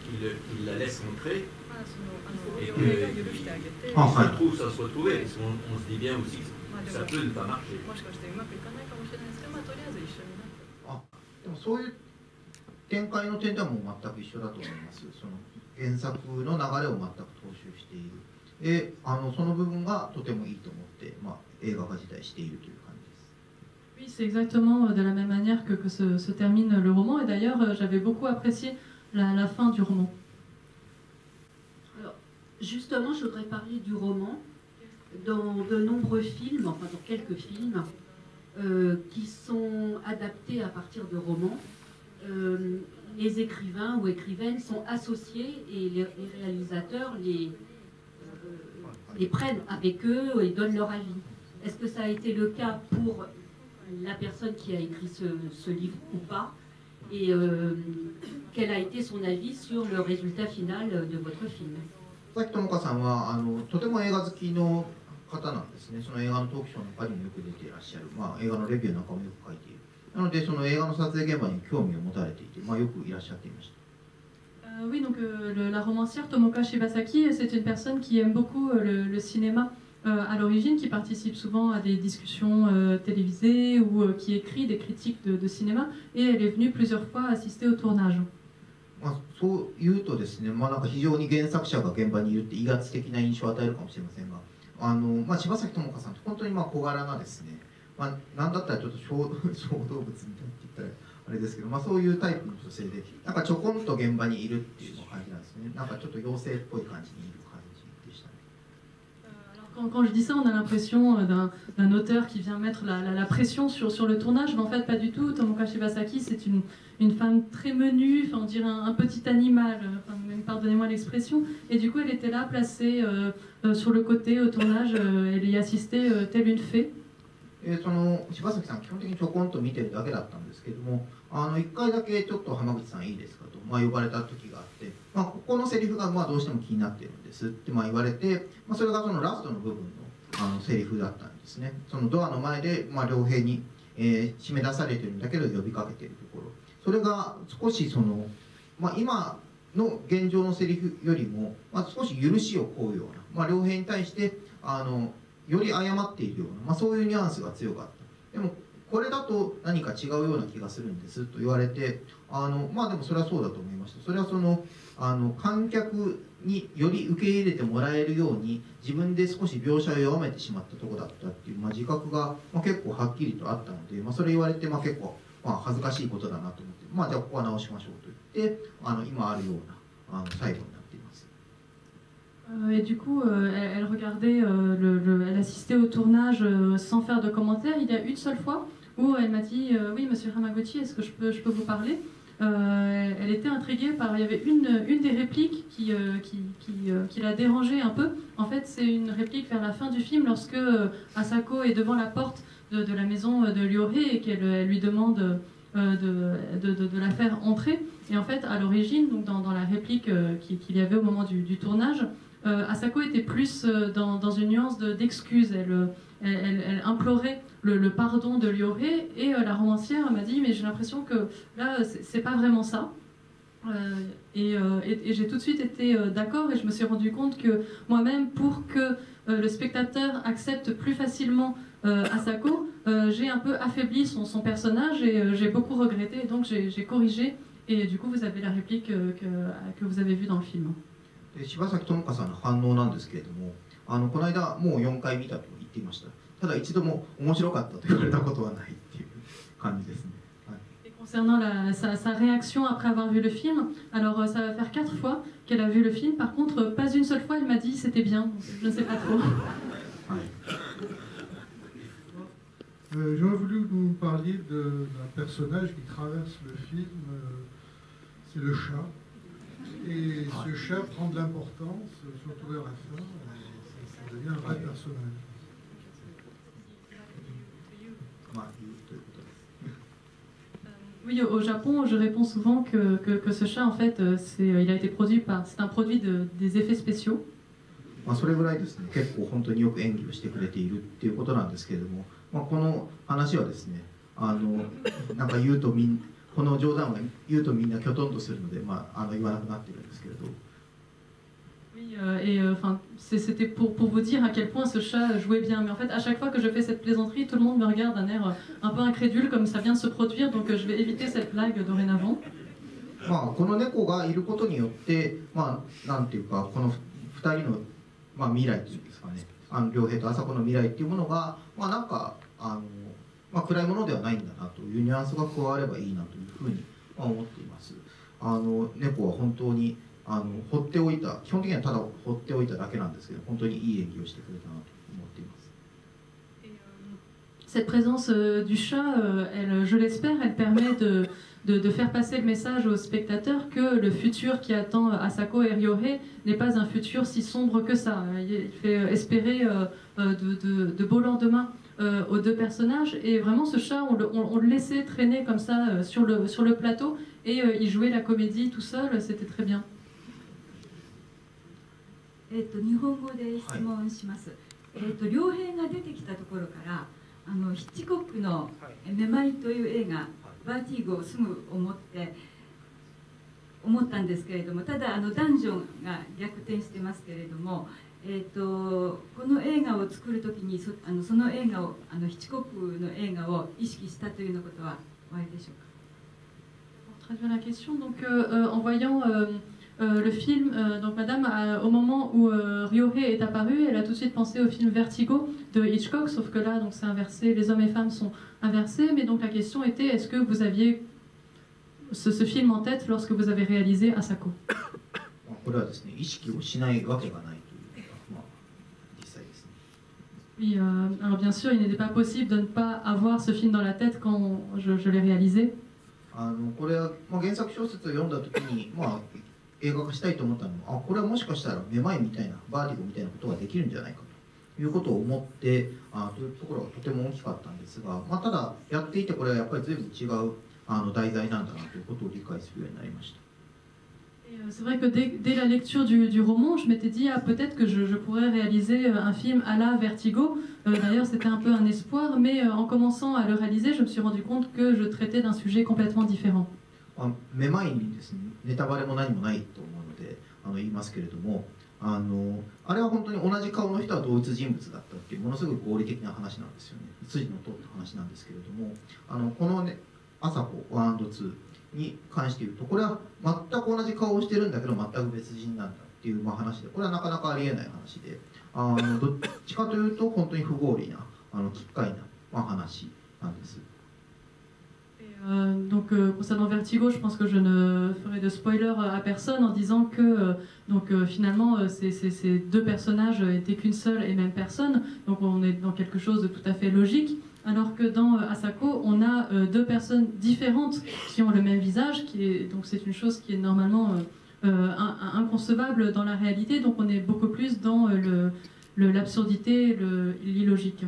qu'il la laisse entrer et que ça se retrouve, parce qu'on se dit bien aussi que ça peut ne pas marcher. でもそういう展開の点ではもう全く一緒だと思います。その原作の流れを全く踏襲している。で、その部分がとてもいいと思って、映画化自体しているという感じです。Oui, c'est exactement de la même manière que se termine le roman. Et d'ailleurs, j'avais beaucoup apprécié la fin du roman. Alors, justement, je voudrais parler du roman. Dans de nombreux films, enfin dans quelques films, qui sont adaptés à partir de romans, les écrivains ou écrivaines sont associés et les réalisateurs les prennent avec eux et donnent leur avis. Est-ce que ça a été le cas pour la personne qui a écrit ce livre ou pas? Et quel a été son avis sur le résultat final de votre film? 佐々木智香さんはとても映画好きの方なんですね。その映画のトークショーなんかにもよく出ていらっしゃる、映画のレビューなんかもよく書いている。なのでその映画の撮影現場に興味を持たれていて、よくいらっしゃっていました。Oui, donc la romancière Tomoka Shibasaki, c'est une personne qui aime beaucoup le cinéma à l'origine, qui participe souvent à des discussions télévisées ou qui écrit des critiques de cinéma, et elle est venue plusieurs fois assister au tournage. そう言うとですね、なんか非常に原作者が現場にいるって威圧的な印象を与えるかもしれませんが、柴咲友香さんって本当に小柄なですね、なんだったらちょっと小動物みたいって言ったらあれですけど、そういうタイプの女性で、なんかちょこんと現場にいるっていう感じなんですね。なんかちょっと妖精っぽい感じにいる感じでしたね。Quand je dis ça, on a l'impression d'un auteur qui vient mettre la pression sur le tournage, mais en fait pas du tout. Tomoka Shibasaki, c'est une femme très menue, on dirait un petit animal, pardonnez-moi l'expression, et du coup elle était là, placée sur le côté au tournage, elle y assistait telle une fée. その柴咲さん基本的にちょこんと見てるだけだったんですけども、1回だけちょっと浜口さんいいですかと、呼ばれた時があって、ここのセリフがどうしても気になってるんですって言われて、それがそのラストの部分のセリフだったんですですね。そのドアの前で、両兵に、締め出されてるんだけど呼びかけているところ、それが少しその、今の現状のセリフよりも、少し許しを請うような、両兵に対してより謝っているような、そういうニュアンスが強かった。でもこれだと何か違うような気がするんですと言われて、でもそれはそうだと思いました。それはその観客により受け入れてもらえるように自分で少し描写を弱めてしまったところだったっていう、自覚が、結構はっきりとあったので、それ言われて、結構、恥ずかしいことだなと思って、じゃあここは直しましょうと言って今あるような最後になっています。Et du coup, elle regardait, elle assistait au tournage sans faire de commentaires. Il y a une seule fois où elle m'a dit oui, monsieur Hamaguchi, est-ce que je peux vous parler? Elle était intriguée par. Il y avait une des répliques qui l'a dérangée un peu. En fait, c'est une réplique vers la fin du film lorsque Asako est devant la porte de la maison de Ryohei et qu'elle lui demande de la faire entrer. Et en fait, à l'origine, donc dans la réplique qu'il y avait au moment du tournage, Asako était plus dans une nuance d'excuse. Elle implorait le pardon de Ryohei et la romancière m'a dit mais j'ai l'impression que là c'est pas vraiment ça. Et j'ai tout de suite été d'accord et je me suis rendu compte que moi-même pour que le spectateur accepte plus facilement Asako, j'ai un peu affaibli son personnage et j'ai beaucoup regretté, donc j'ai corrigé et du coup vous avez la réplique que vous avez vue dans le film. 柴咲友香さんの反応なんですけれども、この間もう4回見たと言っていました。ただ一度も面白かったと言われたことはないっていう感じですね。Et concernant sa réaction après avoir vu le film, alors ça va faire 4 fois qu'elle a vu le film. Par contre, pas une seule fois elle m'a dit c'était bien. Je ne sais pas trop. J'aurais voulu que vous me parliez d'un personnage qui traverse le film, c'est le chat. Et ce chat prend de l'importance, surtout vers la fin, ça devient un vrai personnage. Oui, au Japon, je réponds souvent que ce chat, en fait, il a été produit c'est un produit des effets spéciaux. それぐらいですね、結構本当によく演技をしてくれているっていうことなんですけれども、この話はですね、なんか言うとこの冗談を言うとみんなきょとんとするので、言わなくなっているんですけれど。Oui, et c'était pour vous dire à quel point ce chat jouait bien. Mais en fait, à chaque fois que je fais cette plaisanterie, tout le monde me regarde d'un air un peu incrédule, comme ça vient de se produire, donc je vais éviter cette blague dorénavant. この猫がいることによって、なんていうか、この2人の、未来というんですかね、良平と朝子の未来っていうものが、なんか暗いものではないんだなというニュアンスが加わればいいなというふうに思っています。猫は本当に放っておいた、基本的にはただ放っておいただけなんですけど、本当にいい演技をしてくれたなと思っています。Cette présence du chat, je l'espère, elle permet de faire passer le message aux spectateurs que le futur qui attend Asako et Ryohei n'est pas un futur si sombre que ça. Il fait espérer de beaux lendemains aux deux personnages. Et vraiment, ce chat, on le laissait traîner comme ça sur le plateau et il jouait la comédie tout seul, c'était très bien. 日本語で質問します。良平が出てきたところからヒッチコックの「めまい」という映画「バーティーゴ」をすぐ思ったんですけれども、ただダンジョンが逆転してますけれども、この映画を作る時にその映画をヒッチコックの映画を意識したというようなことはおありでしょうか。Pour traduire la question, donc en voyant le film, donc Madame, au moment où Ryohei est apparu, elle a tout de suite pensé au film Vertigo de Hitchcock, sauf que là, donc c'est inversé, les hommes et femmes sont inversés. Mais donc la question était, est-ce que vous aviez ce film en tête lorsque vous avez réalisé Asako? これはですね、意識をしないわけがないというのが、実際ですね。Oui, alors bien sûr, il n'était pas possible de ne pas avoir ce film dans la tête quand je l'ai réalisé. これは、原作小説を読んだ時に、映画化したいと思ったのも、これはもしかしたらめまいみたいな、バーティゴみたいなことができるんじゃないかということを思って、というところがとても大きかったんですが、ただやっていてこれはやっぱり随分違う題材なんだなということを理解するようになりました。C'est vrai que dès la lecture du roman, je m'étais dit peut-être que je pourrais réaliser un film à la Vertigo. D'ailleurs, c'était un peu un espoir, mais en commençant à le réaliser, je me suis rendu compte que je traitais d'un sujet complètement différent. めまいにですね、ネタバレも何もないと思うので言いますけれども、あれは本当に同じ顔の人は同一人物だったっていうものすごく合理的な話なんですよね。筋の通った話なんですけれども、このね、朝子 1&2 に関して言うと、これは全く同じ顔をしてるんだけど全く別人なんだっていう話で、これはなかなかありえない話で、どっちかというと本当に不合理な奇怪な話なんです。Donc concernant Vertigo, je pense que je ne ferai de spoiler à personne en disant que finalement ces deux personnages étaient qu'une seule et même personne, donc on est dans quelque chose de tout à fait logique, alors que dans Asako on a deux personnes différentes qui ont le même visage, donc c'est une chose qui est normalement inconcevable dans la réalité, donc on est beaucoup plus dans l'absurdité, l'illogique.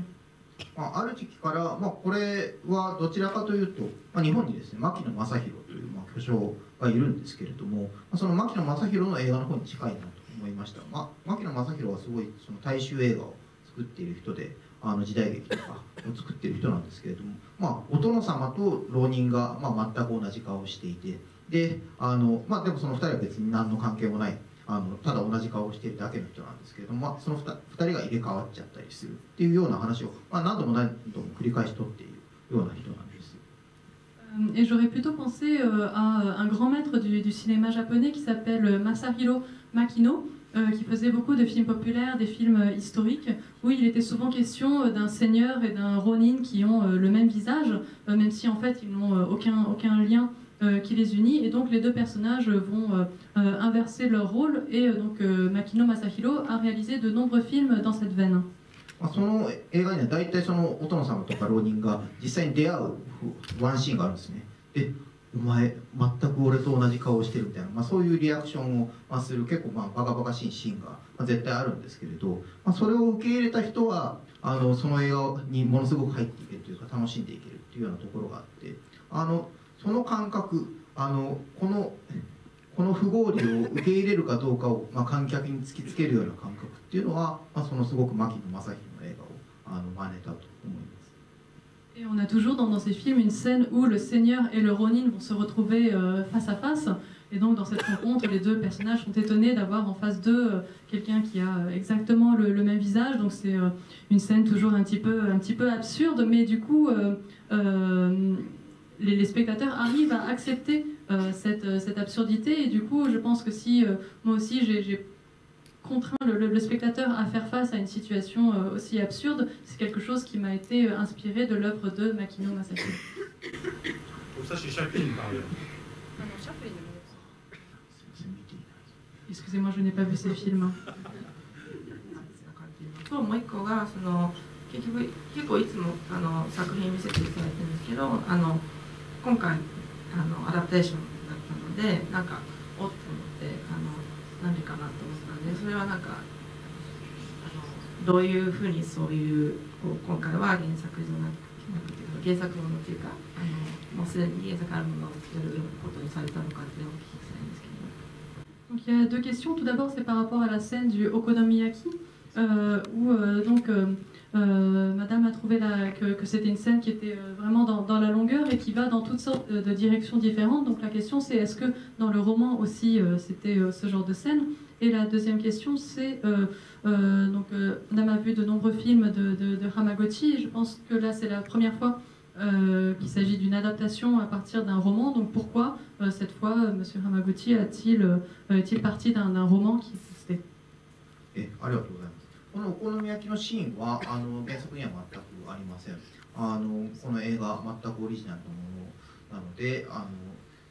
ある時期から、これはどちらかというと、日本にですね、牧野正弘という巨匠がいるんですけれども、その牧野正弘の映画の方に近いなと思いました。牧野正弘はすごいその大衆映画を作っている人で、時代劇とかを作っている人なんですけれども、お殿様と浪人が全く同じ顔をしていて、ででもその2人は別に何の関係もない。ただ同じ顔をしているだけの人なんですけれども、その2人が入れ替わっちゃったりするっていうような話を、何度も繰り返しとっているような人なんです。Et j'aurais plutôt pensé à un grand maître du cinéma japonais qui s'appelle Masahiro Makino, qui faisait beaucoup de films populaires, des films historiques, où il était souvent question d'un seigneur et d'un ronin qui ont le même visage, même si en fait ils n'ont aucun lien qui les unit, et donc les deux personnages vont inverser leur rôle, et donc Makino Masahiro a réalisé de nombreux films dans cette veine. その映画には大体そのお殿様とか浪人が実際に出会うワンシーンがあるんですね。で、お前全く俺と同じ顔をしてるみたいな、そういうリアクションをする結構バカバカしいシーンが絶対あるんですけれど、それを受け入れた人はその映画にものすごく入っていけるというか楽しんでいけるっていうようなところがあって、その感覚、この不合理を受け入れるかどうかを観客に突きつけるような感覚っていうのは、そのすごく牧野正弘の映画を真似たと思います。Et on a toujours dans ces films une scène où le seigneur et le ronin vont se retrouver face à face. Et donc dans cette rencontre, les deux personnages sont étonnés d'avoir en face d'eux quelqu'un qui a exactement le même visage. Donc c'est une scène toujours un petit peu absurde, mais du coup les spectateurs arrivent à accepter cette absurdité. Et du coup, je pense que si moi aussi j'ai contraint le spectateur à faire face à une situation aussi absurde, c'est quelque chose qui m'a été inspiré de l'œuvre de Makino Masahiro. Pour ça, chez Chaplin, par ailleurs. Excusez-moi, je n'ai pas vu ces films. ともう一個が結局結構いつも作品見せていただいてるんですけど、今回アダプテーションだったのでなんかおっと思ってなんでかなと思ったんで、それはなんかどういうふうにそういう今回は原作じゃなくて原作ものっていうかもうすでに原作あるものをやることにされたのかってお聞きしたいんですけど。Donc il y a deux questions. Tout d'abord, c'est par rapport à la scène du Okonomiyaki, où Madame a trouvé que c'était une scène qui était vraiment dans la longueur et qui va dans toutes sortes de directions différentes. Donc la question, c'est est-ce que dans le roman aussi, c'était ce genre de scène? Et la deuxième question, c'est Madame a vu de nombreux films de Hamaguchi, et je pense que là, c'est la première fois qu'il s'agit d'une adaptation à partir d'un roman. Donc pourquoi cette fois M. Hamaguchi est-il parti d'un roman qui existait? ありがとうございます。このお好み焼きのシーンは原作には全くありません。この映画全くオリジナルのものなので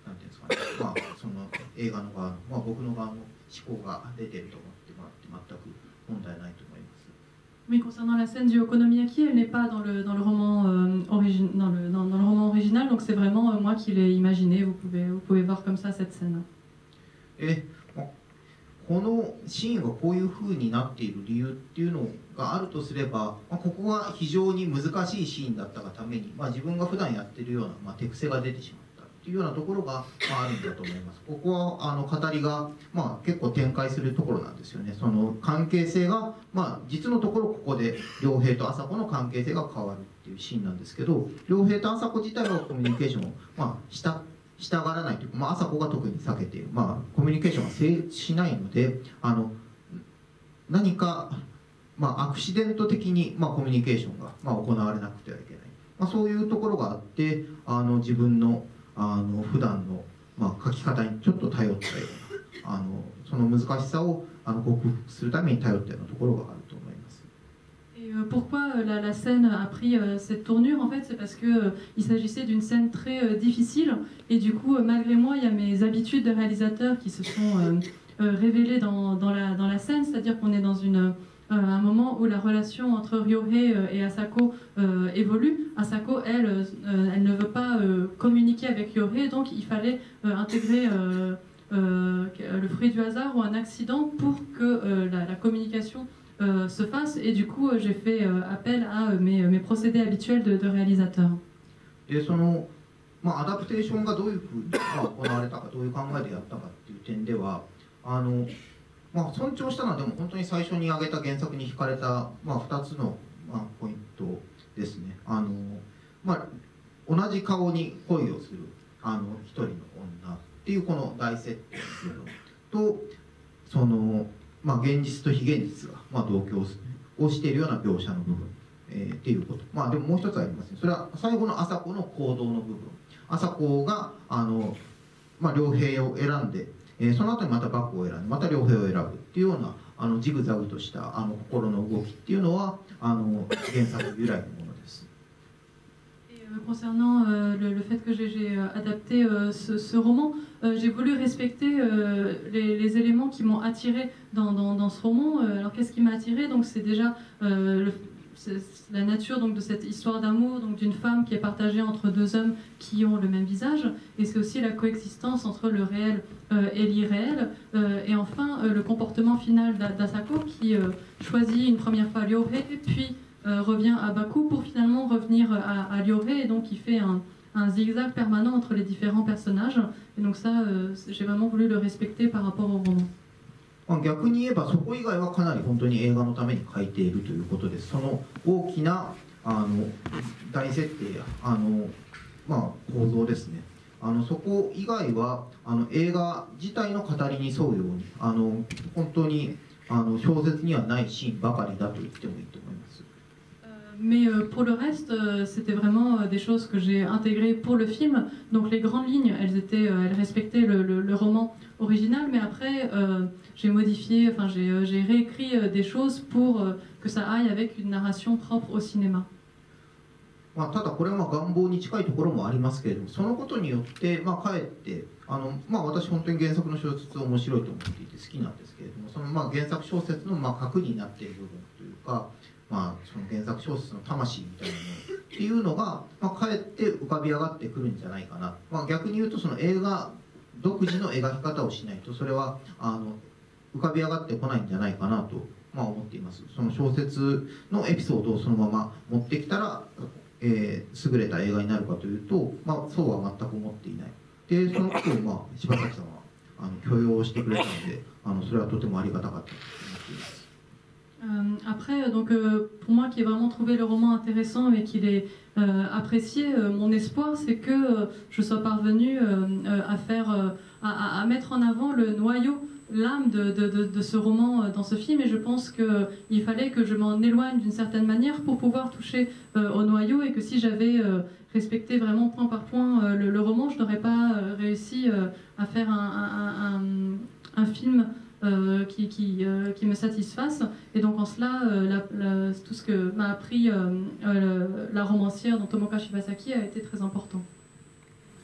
なんていうんですかね、その映画の側の、僕の側の思考が出ていると思ってもらって全く問題ないと思います。Mais concernant la scène du Okonomiyaki, elle n'est pas dans le roman original, donc c'est vraiment moi qui l'ai imaginé. Vous pouvez voir comme ça cette scène. このシーンがこういう風になっている理由っていうのがあるとすれば、ここが非常に難しいシーンだったがために、自分が普段やっているような手癖が出てしまったっっていうようなところが、あるんだと思います。ここは語りが、結構展開するところなんですよね。その関係性が、実のところここで良平と朝子の関係性が変わるっていうシーンなんですけど、良平と朝子自体はコミュニケーションを、したがらないというか、朝子が特に避けている、コミュニケーションが成立しないので、何か、アクシデント的に、コミュニケーションが、行われなくてはいけない、そういうところがあって、自分の普段の、書き方にちょっと頼ったようなその難しさを克服するために頼ったようなところがあると思います。Et pourquoi la scène a pris cette tournure, en fait, c'est parce que il s'agissait d'une scène très difficile, et du coup, malgré moi, il y a mes habitudes de réalisateur qui se sont révélées dans la scène, c'est-à-dire qu'on est dans un moment où la relation entre Ryohei et Asako évolue. Asako, elle ne veut pas communiquer avec Ryohei, donc il fallait intégrer le fruit du hasard ou un accident pour que la communication se fasse. Et du coup, j'ai fait appel à mes procédés habituels de réalisateur. でそのアダプテーションがどういうふうに行われたか、どういう考えでやったかっていう点では尊重したのはでも本当に最初に挙げた原作に惹かれた、2つの、ポイントですね。同じ顔に恋をする一人の女っていうこの大設定とその、現実と非現実が、同居をしているような描写の部分、っていうこと。でももう一つありますね。それは最後の朝子の行動の部分。朝子が良平を選んでその後にまたバックを選んでまた良平を選ぶっていうようなジグザグとした心の動きっていうのは原作由来のものです。Concernant le fait que j'ai adapté ce roman, j'ai voulu respecter les éléments qui m'ont attiré dans ce roman. Alors qu'est-ce qui m'a attiré? Donc c'est déjà la nature donc, de cette histoire d'amour, donc d'une femme qui est partagée entre deux hommes qui ont le même visage, et c'est aussi la coexistence entre le réel et l'irréel, et enfin le comportement final d'Asako qui choisit une première fois Ryohei, puis revient à Baku pour finalement revenir à Ryohei, et donc il fait un zigzag permanent entre les différents personnages, et donc ça j'ai vraiment voulu le respecter par rapport au roman. 逆に言えばそこ以外はかなり本当に映画のために書いているということです。その大きな大設定や構造ですね。そこ以外は映画自体の語りに沿うように本当に小説にはないシーンばかりだと言ってもいいと思います。Mais pour le reste, c'était vraiment des choses que j'ai intégrées pour le film. Donc les grandes lignes, elles respectaient le roman original, mais après j'ai modifié, enfin j'ai réécrit des choses pour que ça aille avec une narration propre au cinéma. ただこれは願望に近いところもありますけれども、そのことによってかえって私本当に原作の小説面白いと思っていて好きなんですけれども、その原作小説の核になっている部分というか。その原作小説の魂みたいなものっていうのが、かえって浮かび上がってくるんじゃないかな、逆に言うとその映画独自の描き方をしないとそれは浮かび上がってこないんじゃないかなと、思っています。その小説のエピソードをそのまま持ってきたら、優れた映画になるかというと、そうは全く思っていない。でそのことを、柴崎さんは許容してくれたのでそれはとてもありがたかったと思っています。Après, donc, pour moi qui ai vraiment trouvé le roman intéressant et qu'il est apprécié, mon espoir c'est que je sois parvenue à mettre en avant le noyau, l'âme de ce roman dans ce film, et je pense qu'il fallait que je m'en éloigne d'une certaine manière pour pouvoir toucher au noyau, et que si j'avais respecté vraiment point par point le roman, je n'aurais pas réussi à faire un film qui me satisfasse. Et donc en cela, tout ce que m'a appris la romancière dont Tomoka Shibasaki a été très important.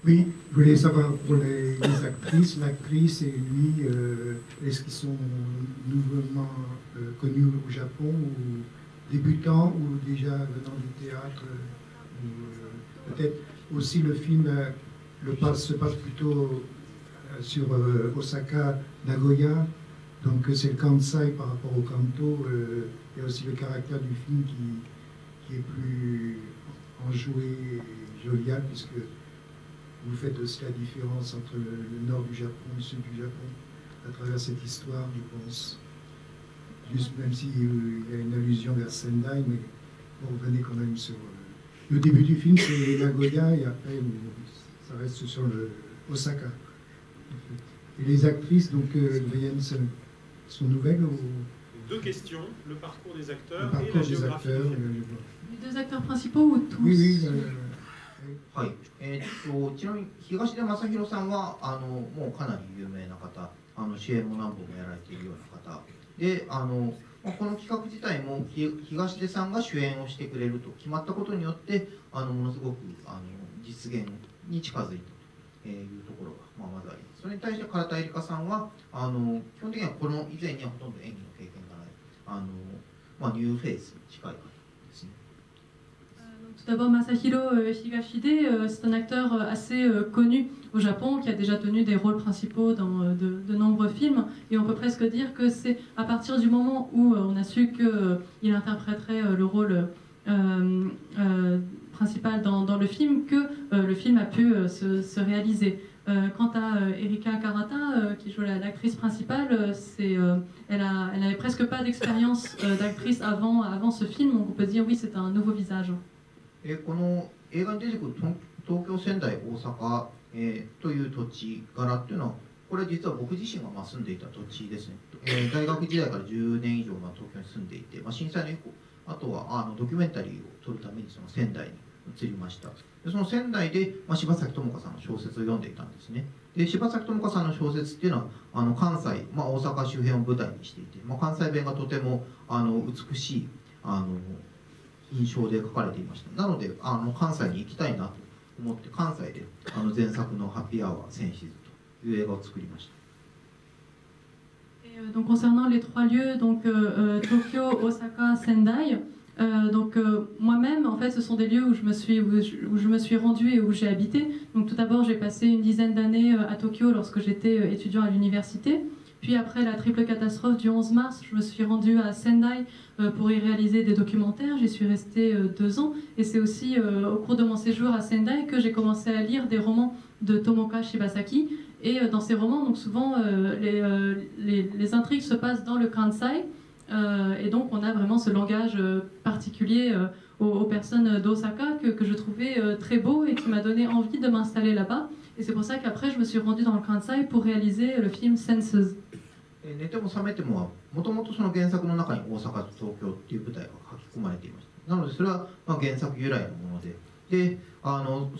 Oui, je voulais savoir pour les actrices, l'actrice et lui, est-ce qu'ils sont nouvellement connus au Japon, ou débutants, ou déjà venant du théâtre, ou peut-être aussi le film se passe plutôt sur Osaka, Nagoya. Donc c'est le Kansai par rapport au Kanto. Il y a aussi le caractère du film qui est plus enjoué et jovial, puisque Vous faites aussi la différence entre le nord du Japon et le sud du Japon à travers cette histoire, je pense. Juste, même s'il y a une allusion vers Sendai, mais vous revenez quand même sur... le début du film, c'est Nagoya, et après, ça reste sur le Osaka. En fait. Et les actrices, donc, viennent, sont nouvelles ou... Deux questions, le parcours des acteurs le parcours et la des géographie acteurs, du film. Les deux acteurs principaux ou tous? Oui, oui. はい、ちなみに東出昌大さんはもうかなり有名な方、主演も何本もやられているような方で、この企画自体も東出さんが主演をしてくれると決まったことによってものすごく実現に近づいたというところが、まずあります。それに対して唐田絵里香さんは基本的にはこの以前にはほとんど演技の経験がないニューフェイスに近い方ですね。Tout d'abord, Masahiro Higashide, c'est un acteur assez connu au Japon qui a déjà tenu des rôles principaux dans de nombreux films. Et on peut presque dire que c'est à partir du moment où on a su qu'il interpréterait le rôle principal dans le film que le film a pu se réaliser. Quant à Erika Karata, qui joue l'actrice principale, elle n'avait presque pas d'expérience d'actrice avant ce film. Donc on peut dire oui, c'est un nouveau visage. この映画に出てくる東京、仙台、大阪、という土地柄っていうのは、これは実は僕自身が住んでいた土地ですね。大学時代から10年以上東京に住んでいて、震災の以降、あとはドキュメンタリーを撮るためにその仙台に移りました。でその仙台で、柴咲友香さんの小説を読んでいたんですね。で柴咲友香さんの小説っていうのは関西、大阪周辺を舞台にしていて、関西弁がとても美しい印象で書かれていました。なので関西に行きたいなと思って関西で前作の「ハッピーアワーセンシズ」という映画を作りました。Donc concernant les trois lieux, donc Tokyo, Osaka, Sendai, moi-même en fait ce sont des lieux où je me suis rendue et où j'ai habité. Donc tout d'abord j'ai passé une dizaine d'années à Tokyo lorsque j'étais étudiant à l'université. Puis après la triple catastrophe du 11 mars, je me suis rendue à Sendai pour y réaliser des documentaires. J'y suis restée 2 ans et c'est aussi au cours de mon séjour à Sendai que j'ai commencé à lire des romans de Tomoka Shibasaki. Et dans ces romans, donc souvent les intrigues se passent dans le Kansai et donc on a vraiment ce langage particulier aux personnes d'Osaka que je trouvais très beau et qui m'a donné envie de m'installer là-bas. Et c'est pour ça qu'après je me suis rendue dans le Kansai pour réaliser le film Senses. 寝ても覚めてももともとその原作の中に大阪と東京っていう舞台が書き込まれていました。なのでそれは原作由来のもので、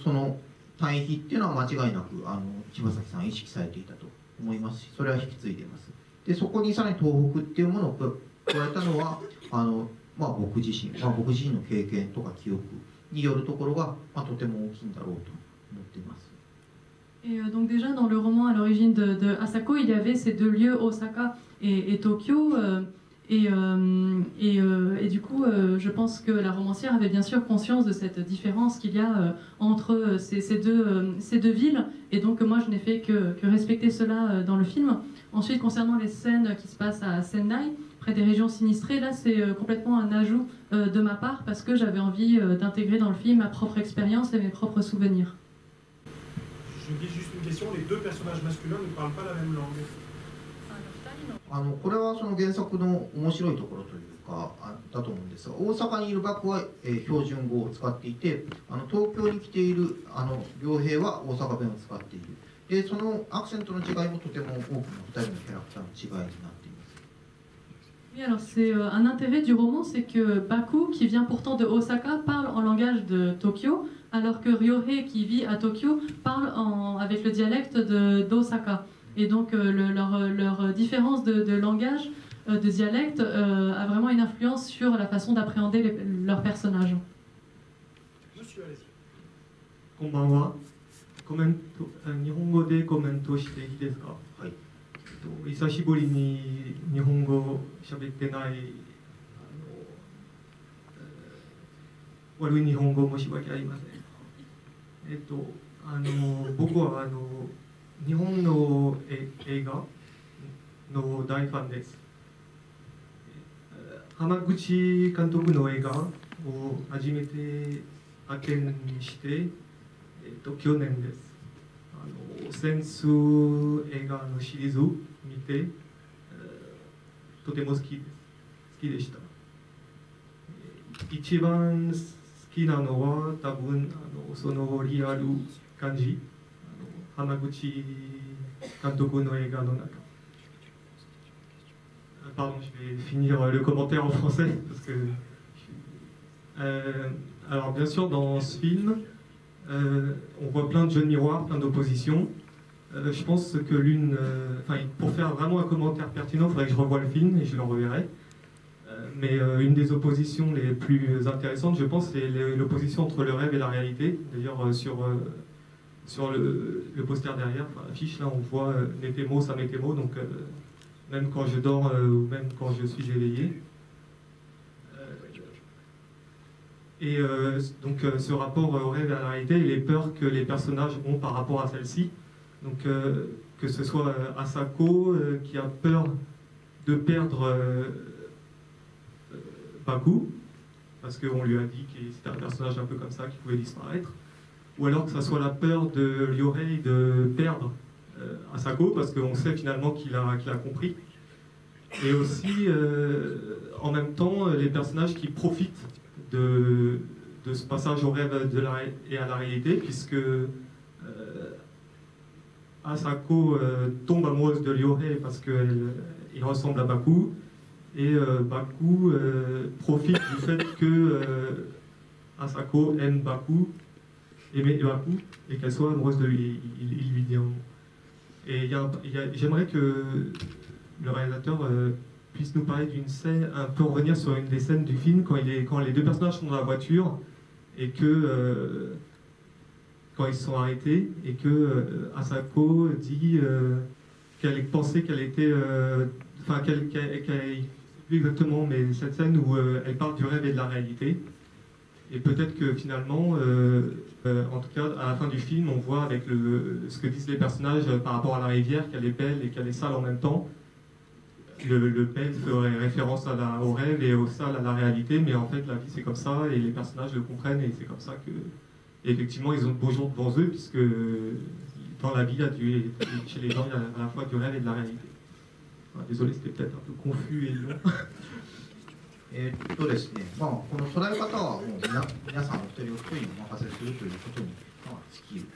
その対比っていうのは間違いなく柴咲さん意識されていたと思いますし、それは引き継いでいます。でそこにさらに東北っていうものを加えたのは僕自身の経験とか記憶によるところがとても大きいんだろうと思っています。Et donc déjà dans le roman à l'origine de Asako, il y avait ces deux lieux, Osaka et Tokyo. Et du coup, je pense que la romancière avait bien sûr conscience de cette différence qu'il y a entre ces deux villes. Et donc moi, je n'ai fait que respecter cela dans le film. Ensuite, concernant les scènes qui se passent à Sendai, près des régions sinistrées, là, c'est complètement un ajout de ma part parce que j'avais envie d'intégrer dans le film ma propre expérience et mes propres souvenirs. Je dis juste une question, les deux personnages masculins ne parlent pas la même langue. これはその原作の面白いところというかだと思うんですが、大阪にいるバクは標準語を使っていて、東京に来ている両兵は大阪弁を使っている。でそのアクセントの違いもとても多くの2人のキャラクターの違いになっています。Oui, alors c'est un intérêt du roman, c'est que Baku, qui vient pourtant de Osaka, parle en langage de Tokyo, alors que Ryohei, qui vit à Tokyo, parle avec le dialecte d'Osaka. Et donc leur différence de langage, de dialecte, a vraiment une influence sur la façon d'appréhender leurs personnages. Monsieur, allez-y. こんばんは。日本語でコメントしていいですか？はい。久しぶりに日本語を喋ってない悪い日本語申し訳ありません。僕は日本の映画の大ファンです。浜口監督の映画を初めて発見して、去年です。戦争映画のシリーズを見て、とても好きでした。一番好きなのは多分そのリアル感じ、濱口監督の映画の中。Pardon, je vais finir le commentaire en français parce que alors bien sûr dans ce film on voit plein de jeux de miroirs, plein d'oppositions. Je pense que pour faire vraiment un commentaire pertinent, il faudrait que je revoie le film et je le reverrai. Mais une des oppositions les plus intéressantes, je pense, c'est l'opposition entre le rêve et la réalité. D'ailleurs, sur le poster derrière, l'affiche, là, on voit Metemo, ça Metemo, donc même quand je dors ou même quand je suis éveillé. Et donc ce rapport au rêve et à la réalité et les peurs que les personnages ont par rapport à celle-ci. Donc que ce soit Asako qui a peur de perdre Baku, parce qu'on lui a dit que c'était un personnage un peu comme ça qui pouvait disparaître, ou alors que ça soit la peur de Ryorei de perdre Asako, parce qu'on sait finalement qu'il a compris. Et aussi, en même temps, les personnages qui profitent de ce passage au rêve et à la réalité, puisque Asako tombe amoureuse de Ryorei parce qu'il ressemble à Baku, et Baku profite du fait que Asako aime Baku, et qu'elle soit amoureuse de lui. Il lui dit un mot. Et j'aimerais que le réalisateur puisse nous parler d'une scène, un peu revenir sur une des scènes du film quand les deux personnages sont dans la voiture et que quand ils sont arrêtés et que Asako dit qu'elle pensait qu'elle était, plus exactement, mais cette scène où elle parle du rêve et de la réalité. Et peut-être que finalement, en tout cas, à la fin du film, on voit avec ce que disent les personnages par rapport à la rivière, qu'elle est belle et qu'elle est sale en même temps. Le bel ferait référence au rêve et au sale à la réalité, mais en fait, la vie c'est comme ça et les personnages le comprennent et c'est comme ça que. Et effectivement, ils ont de beaux jours devant eux, puisque dans la vie, chez les gens, il y a à la fois du rêve et de la réalité. Désolé, c'était peut-être un peu confus et long. ですね、この捉え方はもう皆さんお一人お一人にお任せするということに尽きる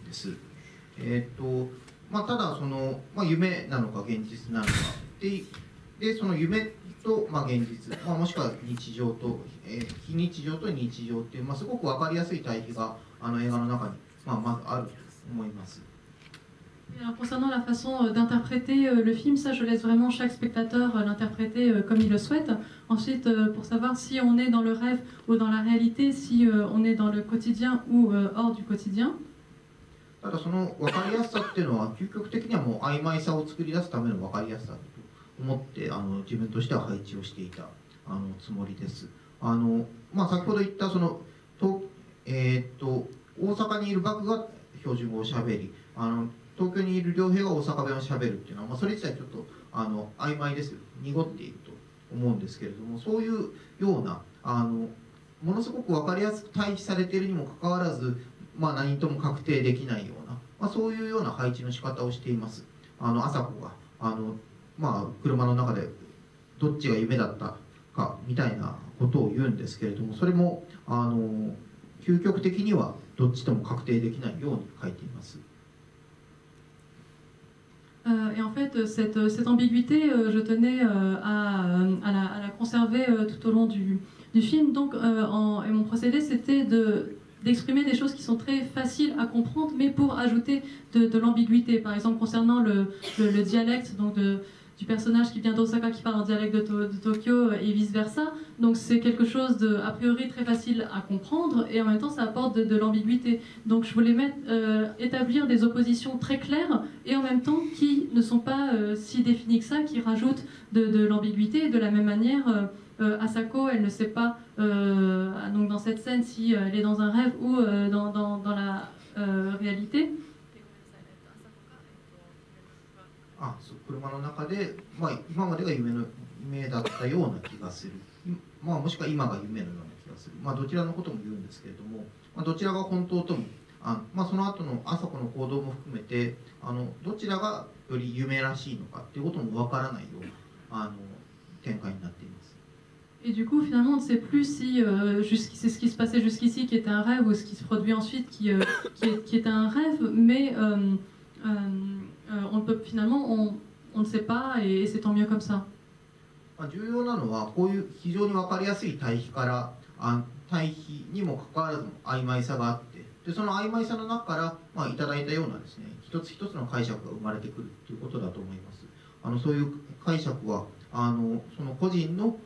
です。ただ夢なのか現実なのかでその夢と現実、もしくは日常と、非日常と日常っていう、すごく分かりやすい対比が映画の中にまずあると思います。Alors, concernant la façon d'interpréter le film, ça je laisse vraiment chaque spectateur l'interpréter comme il le souhaite. Ensuite, pour savoir si on est dans le rêve ou dans la réalité, si on est dans le quotidien ou hors du quotidien. ただその分かりやすさっていうのは究極的にはもう曖昧さを作り出すための分かりやすさと思って自分としては配置をしていたつもりです。先ほど言った大阪にいるバクが標準語をしゃべり東京にいる良平が大阪弁をしゃべるっていうのは、それ自体ちょっと曖昧ですよ、濁っていると思うんですけれども、そういうようなものすごく分かりやすく対比されているにもかかわらず、何とも確定できないような、そういうような配置の仕方をしています。朝子が車の中でどっちが夢だったかみたいなことを言うんですけれども、それも究極的にはどっちとも確定できないように書いています。Et en fait, cette ambiguïté, je tenais à la conserver tout au long du film. Donc, et mon procédé, c'était d'exprimer des choses qui sont très faciles à comprendre, mais pour ajouter de l'ambiguïté. Par exemple, concernant le dialecte du personnage qui vient d'Osaka, qui parle en dialecte de Tokyo, et vice-versa. Donc, c'est quelque chose de, a priori, très facile à comprendre, et en même temps, ça apporte de l'ambiguïté. Donc, je voulais établir des oppositions très claires, et en même temps, qui ne sont pas si définies que ça, qui rajoutent de l'ambiguïté. De la même manière, Asako, elle ne sait pas, donc dans cette scène, si elle est dans un rêve ou dans la réalité. 車の中で、今までが夢だったような気がする、もしくは今が夢のような気がする、どちらのことも言うんですけれども、どちらが本当ともその後の朝子の行動も含めてどちらがより夢らしいのかっていうこともわからないような展開になっています。Et du coup, finalement, on ne sait plus si c'est ce qui se passait jusqu'ici qui était un rêve ou ce qui se produit ensuite qui était un rêve, mais on peut, finalement, on ne sait pas et c'est tant mieux comme ça. 重要なのはこういう非常に分かりやすい対比から対比にもかかわらずも曖昧さがあって、でその曖昧さの中から、いただいたようなですね、一つ一つの解釈が生まれてくるということだと思います。そういう解釈はその個人の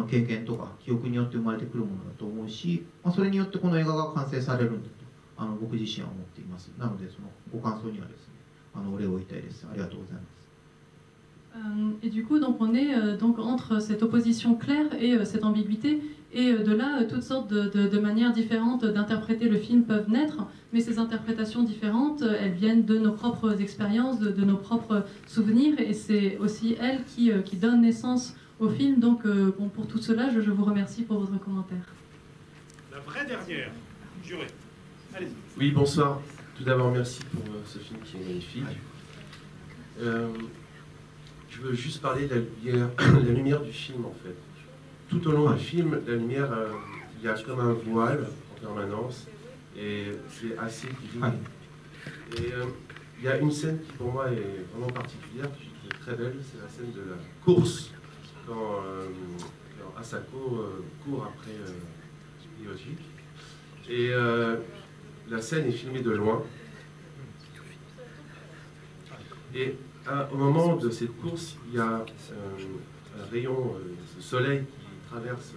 経験とか記憶によって生まれてくるものだと思うし、それによってこの映画が完成されるんだと僕自身は思っています。なのでそのご感想にはですね、お礼を言いたいです。ありがとうございます。Et du coup, donc on est donc entre cette opposition claire et cette ambiguïté, et de là, toutes sortes de manières différentes d'interpréter le film peuvent naître, mais ces interprétations différentes, elles viennent de nos propres expériences, de nos propres souvenirs, et c'est aussi elles qui donnent naissance au film. Donc, bon, pour tout cela, je vous remercie pour votre commentaire. La vraie dernière, jurée. Allez-y. Oui, bonsoir. Tout d'abord, merci pour ce film qui est magnifique. Je veux juste parler de la lumière du film, en fait. Tout au long du film, la lumière, il y a comme un voile en permanence, et c'est assez visuel. Et il y a une scène qui, pour moi, est vraiment particulière, qui est très belle, c'est la scène de la course, quand Asako court après Yoshi. Et la scène est filmée de loin. Et au moment de cette course, il y a un rayon de soleil qui traverse.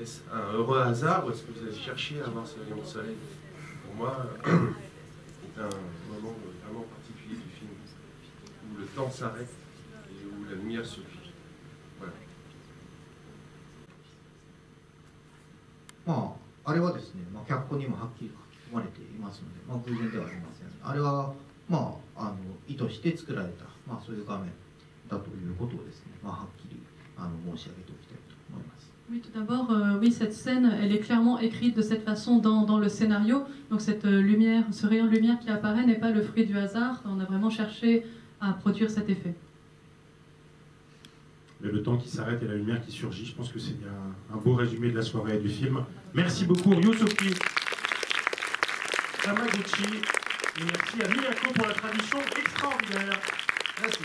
Est-ce un heureux hasard ou est-ce que vous avez cherché à avoir ce rayon de soleil? Pour moi, c'est un moment vraiment particulier du film, où le temps s'arrête et où la lumière se fige. Voilà. あれはですね、脚本にもはっきり書き込まれていますので、偶然ではありません。あれは意図して作られた、そういう画面だということをですね、はっきり申し上げておきたいと思います。Oui, tout d'abord, oui, cette scène, elle est clairement écrite de cette façon dans le scénario. Donc cette lumière, ce rayon de lumière qui apparaît n'est pas le fruit du hasard. On a vraiment cherché à produire cet effet. Le temps qui s'arrête et la lumière qui surgit, je pense que c'est un beau résumé de la soirée et du film. Merci beaucoup Ryusuke Hamaguchi et merci à Miyako pour la traduction extraordinaire. Merci.